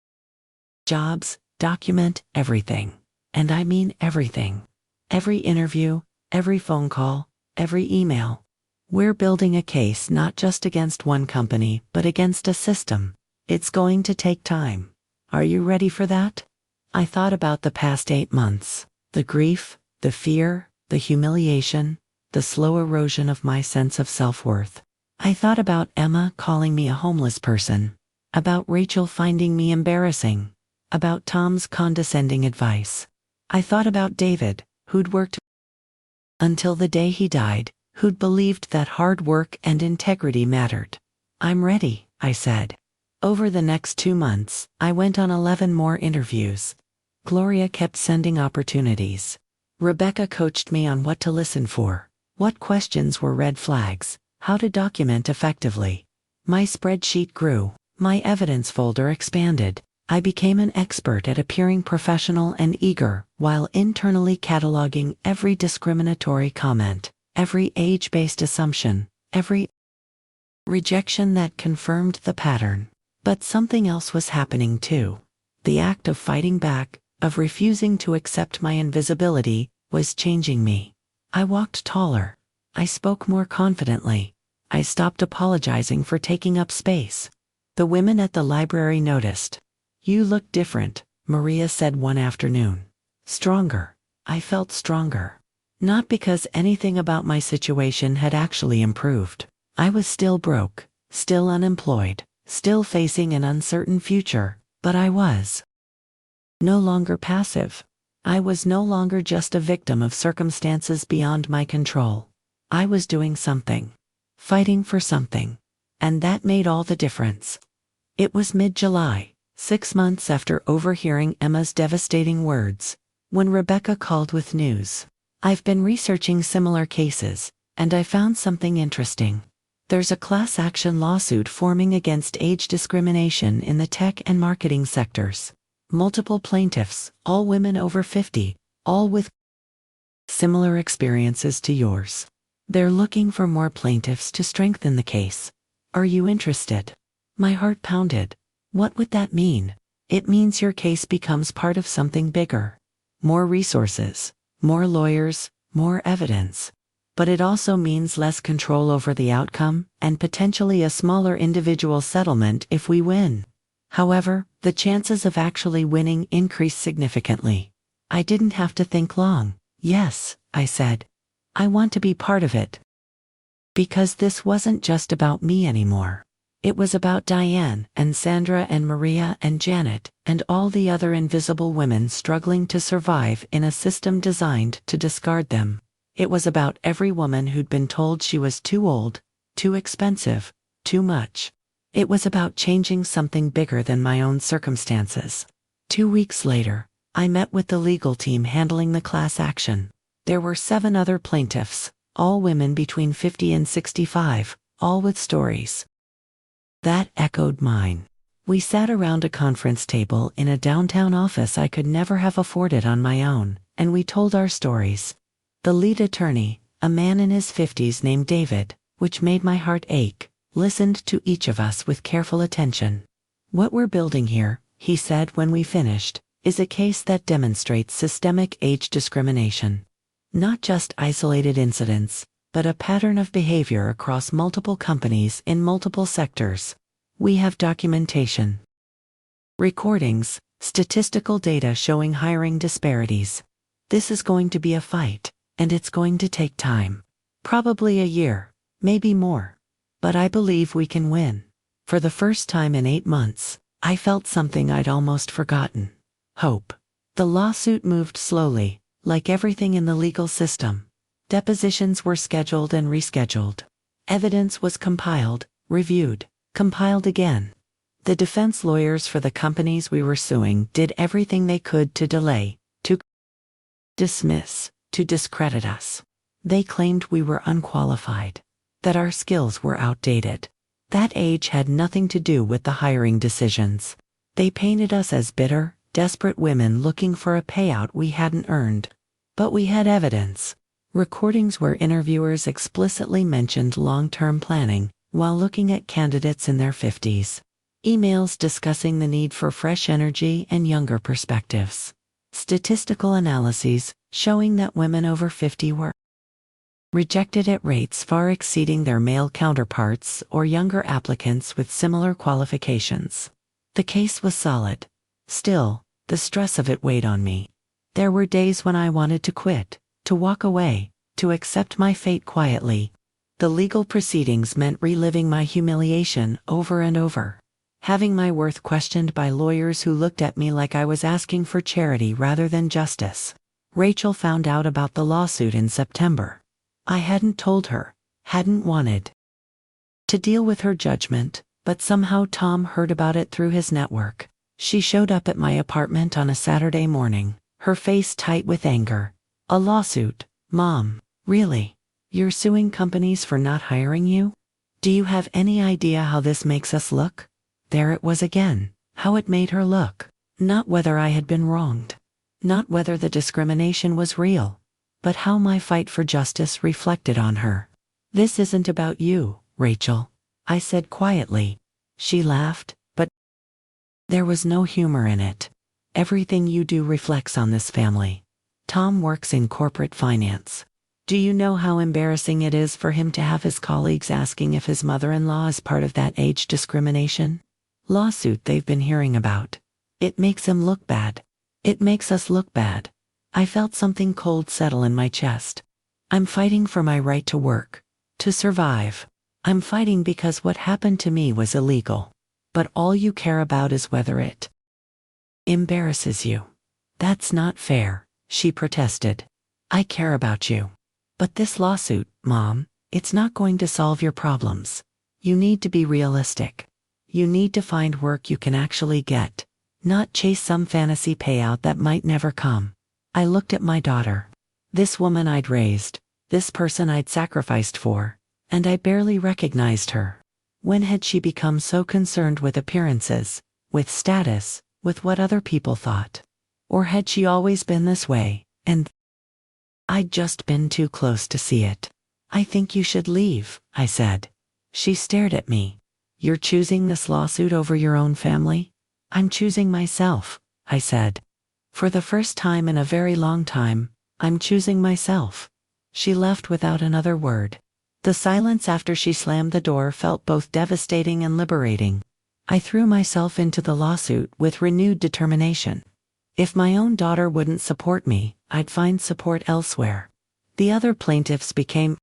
jobs, document everything. And I mean everything. Every interview, every phone call, every email. We're building a case not just against one company, but against a system. It's going to take time. Are you ready for that? I thought about the past 8 months. The grief, the fear, the humiliation, the slow erosion of my sense of self-worth. I thought about Emma calling me a homeless person. About Rachel finding me embarrassing. About Tom's condescending advice. I thought about David, who'd worked until the day he died, who'd believed that hard work and integrity mattered. I'm ready, I said. Over the next 2 months, I went on 11 more interviews. Gloria kept sending opportunities. Rebecca coached me on what to listen for, what questions were red flags, how to document effectively. My spreadsheet grew, my evidence folder expanded. I became an expert at appearing professional and eager, while internally cataloging every discriminatory comment, every age-based assumption, every rejection that confirmed the pattern. But something else was happening too. The act of fighting back, of refusing to accept my invisibility, was changing me. I walked taller. I spoke more confidently. I stopped apologizing for taking up space. The women at the library noticed. You look different, Maria said one afternoon. Stronger. I felt stronger. Not because anything about my situation had actually improved. I was still broke, still unemployed, still facing an uncertain future, but I was no longer passive. I was no longer just a victim of circumstances beyond my control. I was doing something. Fighting for something. And that made all the difference. It was mid-July, 6 months after overhearing Emma's devastating words, when Rebecca called with news. I've been researching similar cases, and I found something interesting. There's a class action lawsuit forming against age discrimination in the tech and marketing sectors. Multiple plaintiffs, all women over 50, all with similar experiences to yours. They're looking for more plaintiffs to strengthen the case. Are you interested? My heart pounded. What would that mean? It means your case becomes part of something bigger. More resources, more lawyers, more evidence. But it also means less control over the outcome, and potentially a smaller individual settlement if we win. However, the chances of actually winning increase significantly. I didn't have to think long. Yes, I said. I want to be part of it. Because this wasn't just about me anymore. It was about Diane and Sandra and Maria and Janet and all the other invisible women struggling to survive in a system designed to discard them. It was about every woman who'd been told she was too old, too expensive, too much. It was about changing something bigger than my own circumstances. 2 weeks later, I met with the legal team handling the class action. There were 7 other plaintiffs, all women between 50 and 65, all with stories that echoed mine. We sat around a conference table in a downtown office I could never have afforded on my own, and we told our stories. The lead attorney, a man in his 50s named David, which made my heart ache, listened to each of us with careful attention. What we're building here, he said when we finished, is a case that demonstrates systemic age discrimination. Not just isolated incidents, but a pattern of behavior across multiple companies in multiple sectors. We have documentation, recordings, statistical data showing hiring disparities. This is going to be a fight, and it's going to take time. Probably a year, maybe more. But I believe we can win. For the first time in 8 months, I felt something I'd almost forgotten. Hope. The lawsuit moved slowly, like everything in the legal system. Depositions were scheduled and rescheduled. Evidence was compiled, reviewed, compiled again. The defense lawyers for the companies we were suing did everything they could to delay, to dismiss, to discredit us. They claimed we were unqualified, that our skills were outdated. That age had nothing to do with the hiring decisions. They painted us as bitter, desperate women looking for a payout we hadn't earned. But we had evidence. Recordings where interviewers explicitly mentioned long-term planning while looking at candidates in their 50s. Emails discussing the need for fresh energy and younger perspectives. Statistical analyses showing that women over 50 were rejected at rates far exceeding their male counterparts or younger applicants with similar qualifications. The case was solid. Still, the stress of it weighed on me. There were days when I wanted to quit, to walk away, to accept my fate quietly. The legal proceedings meant reliving my humiliation over and over. Having my worth questioned by lawyers who looked at me like I was asking for charity rather than justice. Rachel found out about the lawsuit in September. I hadn't told her, hadn't wanted to deal with her judgment, but somehow Tom heard about it through his network. She showed up at my apartment on a Saturday morning, her face tight with anger. A lawsuit, Mom, really? You're suing companies for not hiring you? Do you have any idea how this makes us look? There it was again, how it made her look. Not whether I had been wronged. Not whether the discrimination was real. But how my fight for justice reflected on her. This isn't about you, Rachel, I said quietly. She laughed, but there was no humor in it. Everything you do reflects on this family. Tom works in corporate finance. Do you know how embarrassing it is for him to have his colleagues asking if his mother-in-law is part of that age discrimination lawsuit they've been hearing about? It makes him look bad. It makes us look bad. I felt something cold settle in my chest. I'm fighting for my right to work, to survive. I'm fighting because what happened to me was illegal. But all you care about is whether it embarrasses you. That's not fair, she protested. I care about you. But this lawsuit, Mom, it's not going to solve your problems. You need to be realistic. You need to find work you can actually get, not chase some fantasy payout that might never come. I looked at my daughter. This woman I'd raised, this person I'd sacrificed for, and I barely recognized her. When had she become so concerned with appearances, with status, with what other people thought? Or had she always been this way, and I'd just been too close to see it? I think you should leave, I said. She stared at me. You're choosing this lawsuit over your own family? I'm choosing myself, I said. For the first time in a very long time, I'm choosing myself. She left without another word. The silence after she slammed the door felt both devastating and liberating. I threw myself into the lawsuit with renewed determination. If my own daughter wouldn't support me, I'd find support elsewhere. The other plaintiffs became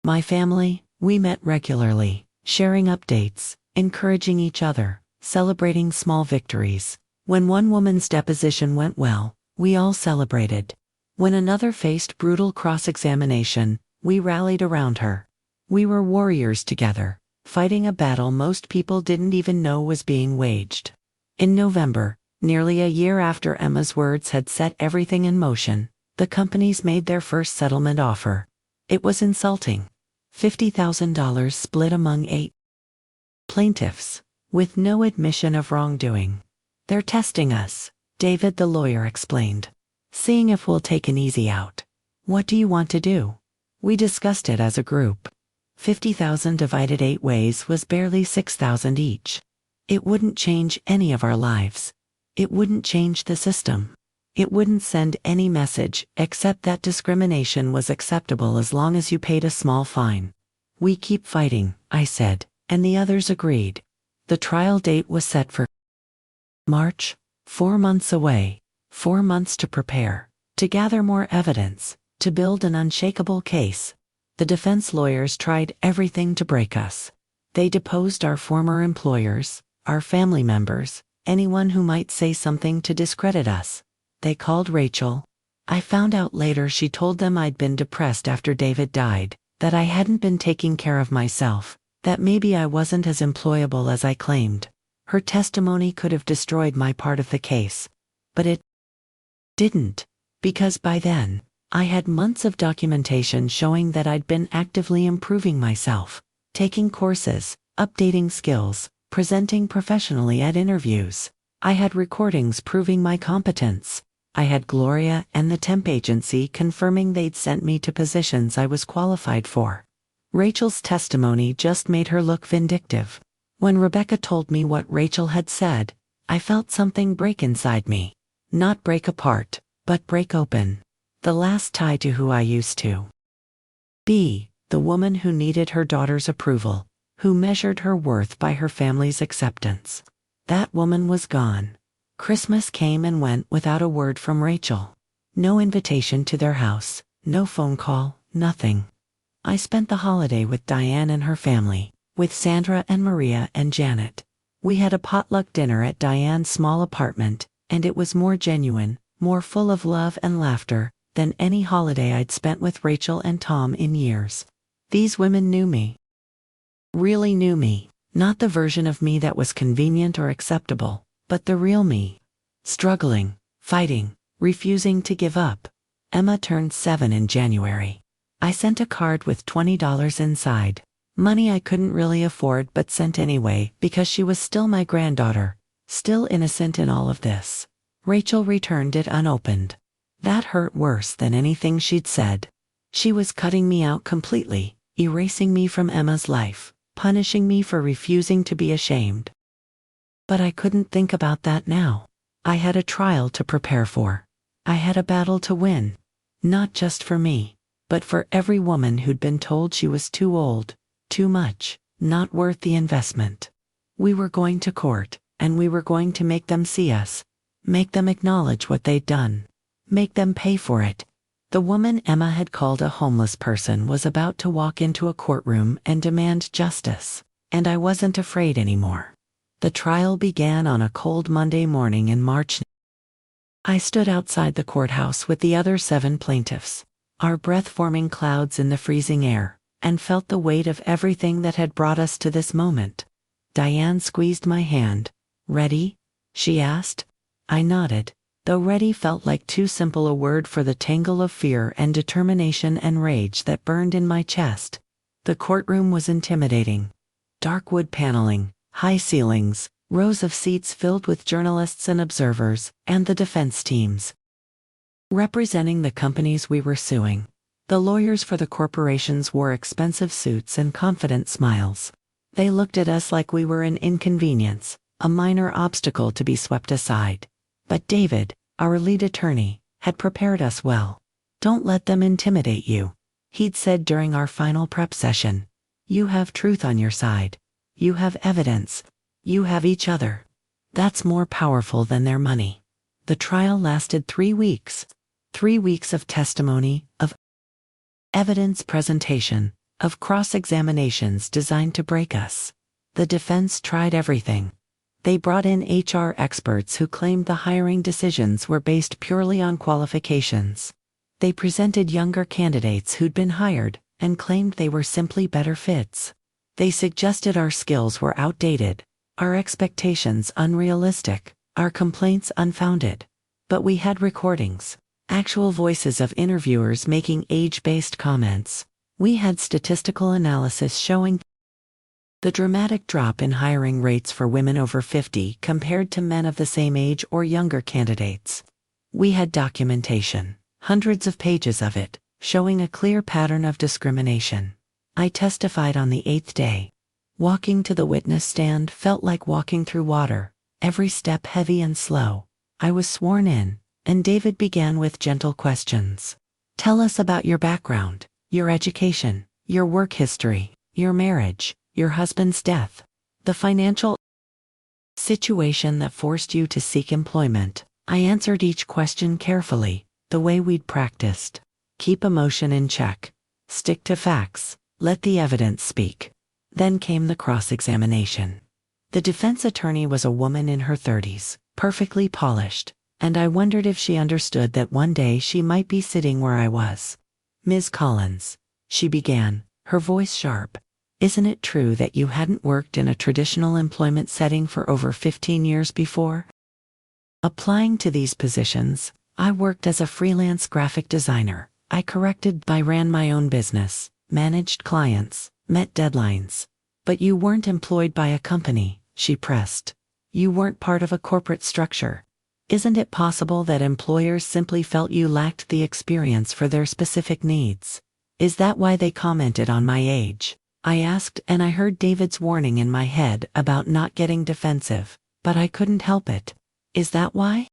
my family. We met regularly, sharing updates, encouraging each other, celebrating small victories. When one woman's deposition went well, we all celebrated. When another faced brutal cross-examination, we rallied around her. We were warriors together, fighting a battle most people didn't even know was being waged. In November, nearly a year after Emma's words had set everything in motion, the companies made their first settlement offer. It was insulting. $50,000 split among 8 plaintiffs, with no admission of wrongdoing. They're testing us, David the lawyer explained. Seeing if we'll take an easy out. What do you want to do? We discussed it as a group. 50,000 divided 8 ways was barely 6,000 each. It wouldn't change any of our lives. It wouldn't change the system. It wouldn't send any message except that discrimination was acceptable as long as you paid a small fine. We keep fighting, I said, and the others agreed. The trial date was set for March, 4 months away, 4 months to prepare, to gather more evidence, to build an unshakable case. The defense lawyers tried everything to break us. They deposed our former employers, our family members, anyone who might say something to discredit us. They called Rachel. I found out later she told them I'd been depressed after David died, that I hadn't been taking care of myself, that maybe I wasn't as employable as I claimed. Her testimony could have destroyed my part of the case. But it didn't, because by then, I had months of documentation showing that I'd been actively improving myself, taking courses, updating skills, presenting professionally at interviews. I had recordings proving my competence. I had Gloria and the temp agency confirming they'd sent me to positions I was qualified for. Rachel's testimony just made her look vindictive. When Rebecca told me what Rachel had said, I felt something break inside me. Not break apart, but break open. The last tie to who I used to be, the woman who needed her daughter's approval, who measured her worth by her family's acceptance. That woman was gone. Christmas came and went without a word from Rachel. No invitation to their house, no phone call, nothing. I spent the holiday with Diane and her family, with Sandra and Maria and Janet. We had a potluck dinner at Diane's small apartment, and it was more genuine, more full of love and laughter than any holiday I'd spent with Rachel and Tom in years. These women knew me. Really knew me, not the version of me that was convenient or acceptable, but the real me. Struggling, fighting, refusing to give up. Emma turned 7 in January. I sent a card with $20 inside. Money I couldn't really afford but sent anyway because she was still my granddaughter, still innocent in all of this. Rachel returned it unopened. That hurt worse than anything she'd said. She was cutting me out completely, erasing me from Emma's life, punishing me for refusing to be ashamed. But I couldn't think about that now. I had a trial to prepare for. I had a battle to win. Not just for me, but for every woman who'd been told she was too old, too much, not worth the investment. We were going to court, and we were going to make them see us, make them acknowledge what they'd done, make them pay for it. The woman Emma had called a homeless person was about to walk into a courtroom and demand justice, and I wasn't afraid anymore. The trial began on a cold Monday morning in March. I stood outside the courthouse with the other 7 plaintiffs, our breath-forming clouds in the freezing air, and felt the weight of everything that had brought us to this moment. Diane squeezed my hand. "Ready?" she asked. I nodded, though ready felt like too simple a word for the tangle of fear and determination and rage that burned in my chest. The courtroom was intimidating. Dark wood paneling, high ceilings, rows of seats filled with journalists and observers, and the defense teams representing the companies we were suing. The lawyers for the corporations wore expensive suits and confident smiles. They looked at us like we were an inconvenience, a minor obstacle to be swept aside. But David, our lead attorney, had prepared us well. "Don't let them intimidate you," he'd said during our final prep session. "You have truth on your side. You have evidence. You have each other. That's more powerful than their money." The trial lasted 3 weeks. 3 weeks of testimony, of evidence presentation, of cross-examinations designed to break us. The defense tried everything. They brought in HR experts who claimed the hiring decisions were based purely on qualifications. They presented younger candidates who'd been hired and claimed they were simply better fits. They suggested our skills were outdated, our expectations unrealistic, our complaints unfounded. But we had recordings, actual voices of interviewers making age-based comments. We had statistical analysis showing the dramatic drop in hiring rates for women over 50 compared to men of the same age or younger candidates. We had documentation, hundreds of pages of it, showing a clear pattern of discrimination. I testified on the 8th day. Walking to the witness stand felt like walking through water, every step heavy and slow. I was sworn in, and David began with gentle questions. "Tell us about your background, your education, your work history, your marriage, your husband's death, the financial situation that forced you to seek employment." I answered each question carefully, the way we'd practiced. Keep emotion in check. Stick to facts. Let the evidence speak. Then came the cross-examination. The defense attorney was a woman in her 30s, perfectly polished, and I wondered if she understood that one day she might be sitting where I was. "Ms. Collins," she began, her voice sharp, "isn't it true that you hadn't worked in a traditional employment setting for over 15 years before?" Applying to these positions, I worked as a freelance graphic designer. I ran my own business, managed clients, met deadlines. "But you weren't employed by a company," she pressed. "You weren't part of a corporate structure. Isn't it possible that employers simply felt you lacked the experience for their specific needs? Is that why they commented on my age? I asked, and I heard David's warning in my head about not getting defensive, but I couldn't help it. Is that why?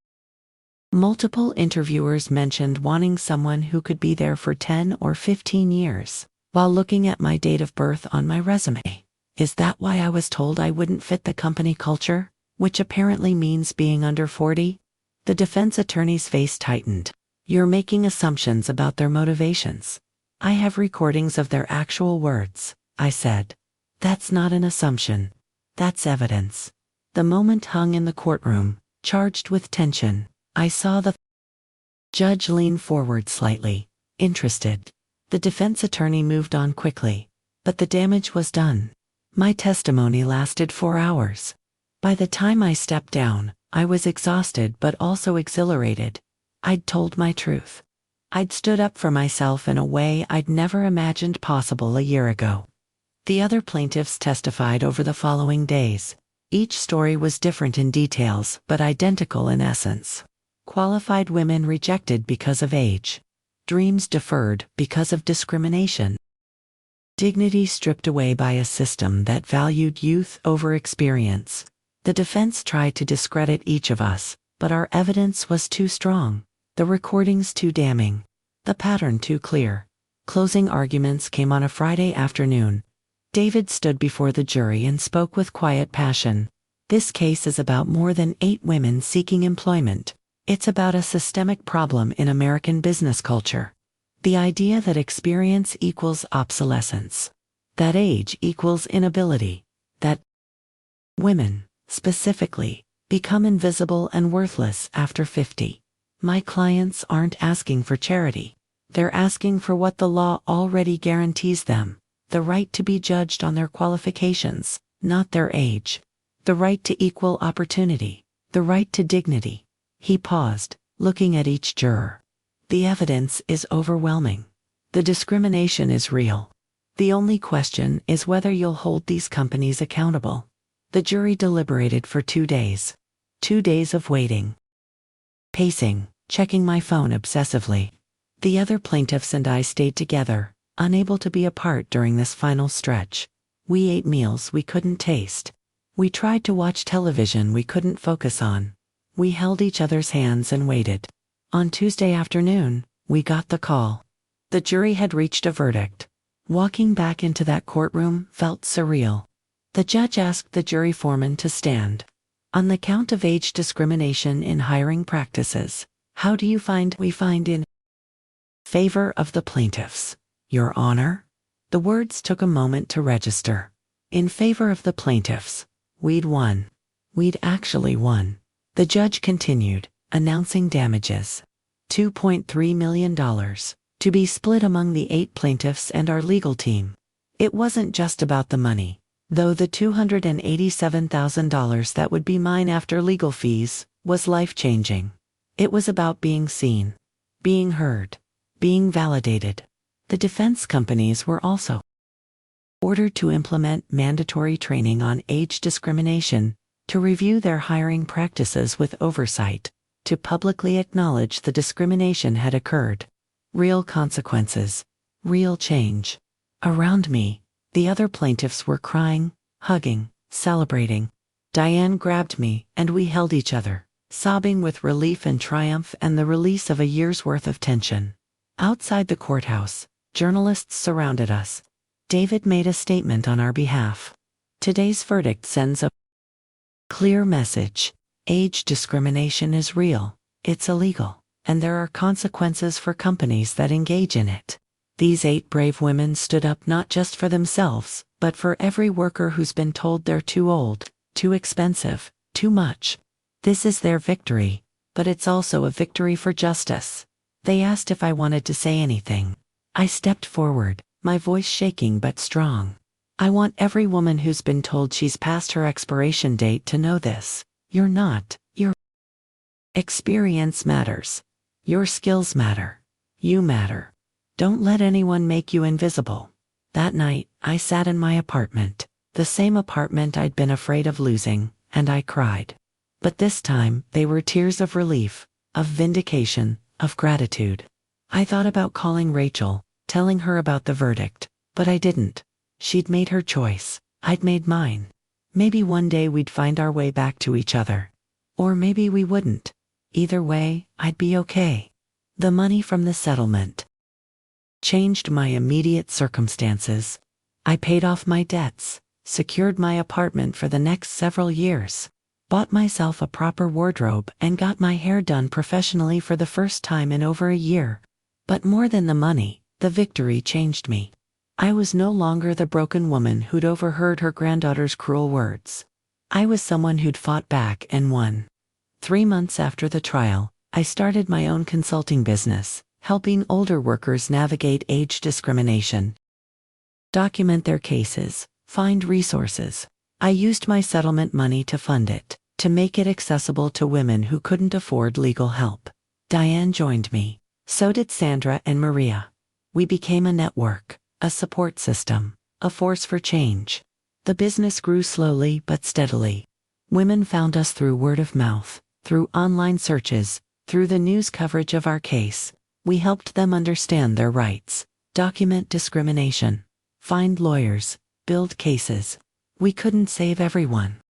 Multiple interviewers mentioned wanting someone who could be there for 10 or 15 years, while looking at my date of birth on my resume. Is that why I was told I wouldn't fit the company culture, which apparently means being under 40? The defense attorney's face tightened. You're making assumptions about their motivations. I have recordings of their actual words, I said. That's not an assumption. That's evidence. The moment hung in the courtroom, charged with tension. I saw the judge lean forward slightly, interested. The defense attorney moved on quickly, but the damage was done. My testimony lasted 4 hours. By the time I stepped down, I was exhausted but also exhilarated. I'd told my truth. I'd stood up for myself in a way I'd never imagined possible a year ago. The other plaintiffs testified over the following days. Each story was different in details but identical in essence. Qualified women rejected because of age. Dreams deferred because of discrimination. Dignity stripped away by a system that valued youth over experience. The defense tried to discredit each of us, but our evidence was too strong, the recordings too damning, the pattern too clear. Closing arguments came on a Friday afternoon. David stood before the jury and spoke with quiet passion. This case is about more than 8 women seeking employment. It's about a systemic problem in American business culture. The idea that experience equals obsolescence, that age equals inability, that women, specifically, become invisible and worthless after 50. My clients aren't asking for charity. They're asking for what the law already guarantees them: the right to be judged on their qualifications, not their age, the right to equal opportunity, the right to dignity. He paused, looking at each juror. The evidence is overwhelming. The discrimination is real. The only question is whether you'll hold these companies accountable. The jury deliberated for 2 days. 2 days of waiting. Pacing, checking my phone obsessively. The other plaintiffs and I stayed together, unable to be apart during this final stretch. We ate meals we couldn't taste. We tried to watch television we couldn't focus on. We held each other's hands and waited. On Tuesday afternoon, we got the call. The jury had reached a verdict. Walking back into that courtroom felt surreal. The judge asked the jury foreman to stand. On the count of age discrimination in hiring practices, how do you find we find in favor of the plaintiffs, Your Honor? The words took a moment to register. In favor of the plaintiffs, we'd won. We'd actually won. The judge continued, announcing damages. $2.3 million, to be split among the 8 plaintiffs and our legal team. It wasn't just about the money, though the $287,000 that would be mine after legal fees was life-changing. It was about being seen, being heard, being validated. The defense companies were also ordered to implement mandatory training on age discrimination, to review their hiring practices with oversight, to publicly acknowledge the discrimination had occurred. Real consequences, real change. Around me, the other plaintiffs were crying, hugging, celebrating. Diane grabbed me, and we held each other, sobbing with relief and triumph and the release of a year's worth of tension. Outside the courthouse, journalists surrounded us. David made a statement on our behalf. Today's verdict sends a clear message. Age discrimination is real, it's illegal, and there are consequences for companies that engage in it. These 8 brave women stood up not just for themselves, but for every worker who's been told they're too old, too expensive, too much. This is their victory, but it's also a victory for justice. They asked if I wanted to say anything. I stepped forward, my voice shaking but strong. I want every woman who's been told she's past her expiration date to know this. You're not. Your experience matters. Your skills matter. You matter. Don't let anyone make you invisible. That night, I sat in my apartment, the same apartment I'd been afraid of losing, and I cried. But this time, they were tears of relief, of vindication, of gratitude. I thought about calling Rachel, telling her about the verdict, but I didn't. She'd made her choice. I'd made mine. Maybe one day we'd find our way back to each other. Or maybe we wouldn't. Either way, I'd be okay. The money from the settlement changed my immediate circumstances. I paid off my debts, secured my apartment for the next several years, bought myself a proper wardrobe, and got my hair done professionally for the first time in over a year. But more than the money, the victory changed me. I was no longer the broken woman who'd overheard her granddaughter's cruel words. I was someone who'd fought back and won. 3 months after the trial, I started my own consulting business, helping older workers navigate age discrimination, document their cases, find resources. I used my settlement money to fund it, to make it accessible to women who couldn't afford legal help. Diane joined me. So did Sandra and Maria. We became a network, a support system, a force for change. The business grew slowly but steadily. Women found us through word of mouth, through online searches, through the news coverage of our case. We helped them understand their rights, document discrimination, find lawyers, build cases. We couldn't save everyone,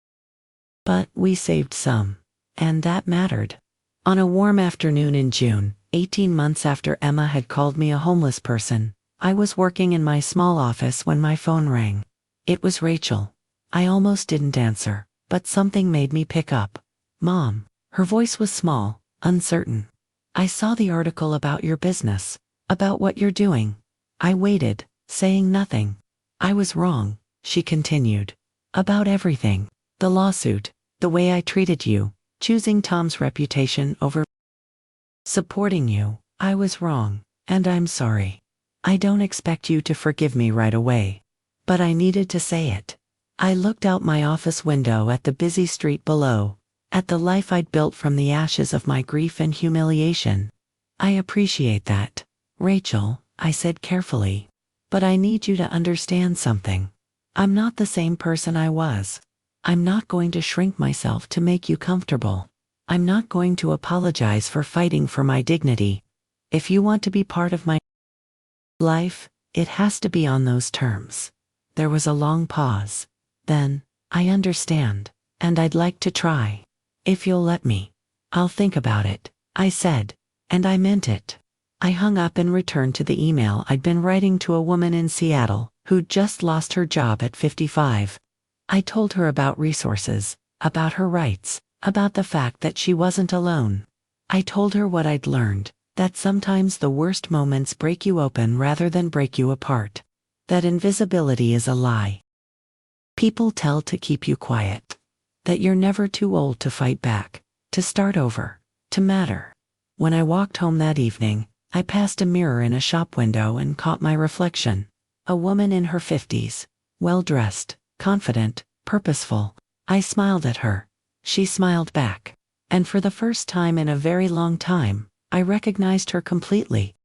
but we saved some, and that mattered. On a warm afternoon in June, 18 months after Emma had called me a homeless person, I was working in my small office when my phone rang. It was Rachel. I almost didn't answer, but something made me pick up. Mom. Her voice was small, uncertain. I saw the article about your business, about what you're doing. I waited, saying nothing. I was wrong, she continued. About everything. The lawsuit, the way I treated you, choosing Tom's reputation over supporting you. I was wrong, and I'm sorry. I don't expect you to forgive me right away. But I needed to say it. I looked out my office window at the busy street below, at the life I'd built from the ashes of my grief and humiliation. I appreciate that, Rachel, I said carefully. But I need you to understand something. I'm not the same person I was. I'm not going to shrink myself to make you comfortable. I'm not going to apologize for fighting for my dignity. If you want to be part of my life, it has to be on those terms. There was a long pause. Then, I understand, and I'd like to try. If you'll let me. I'll think about it, I said, and I meant it. I hung up and returned to the email I'd been writing to a woman in Seattle who'd just lost her job at 55. I told her about resources, about her rights, about the fact that she wasn't alone. I told her what I'd learned, that sometimes the worst moments break you open rather than break you apart. That invisibility is a lie. People tell to keep you quiet. That you're never too old to fight back, to start over, to matter. When I walked home that evening, I passed a mirror in a shop window and caught my reflection. A woman in her 50s, well-dressed, confident, purposeful. I smiled at her. She smiled back. And for the first time in a very long time, I recognized her completely.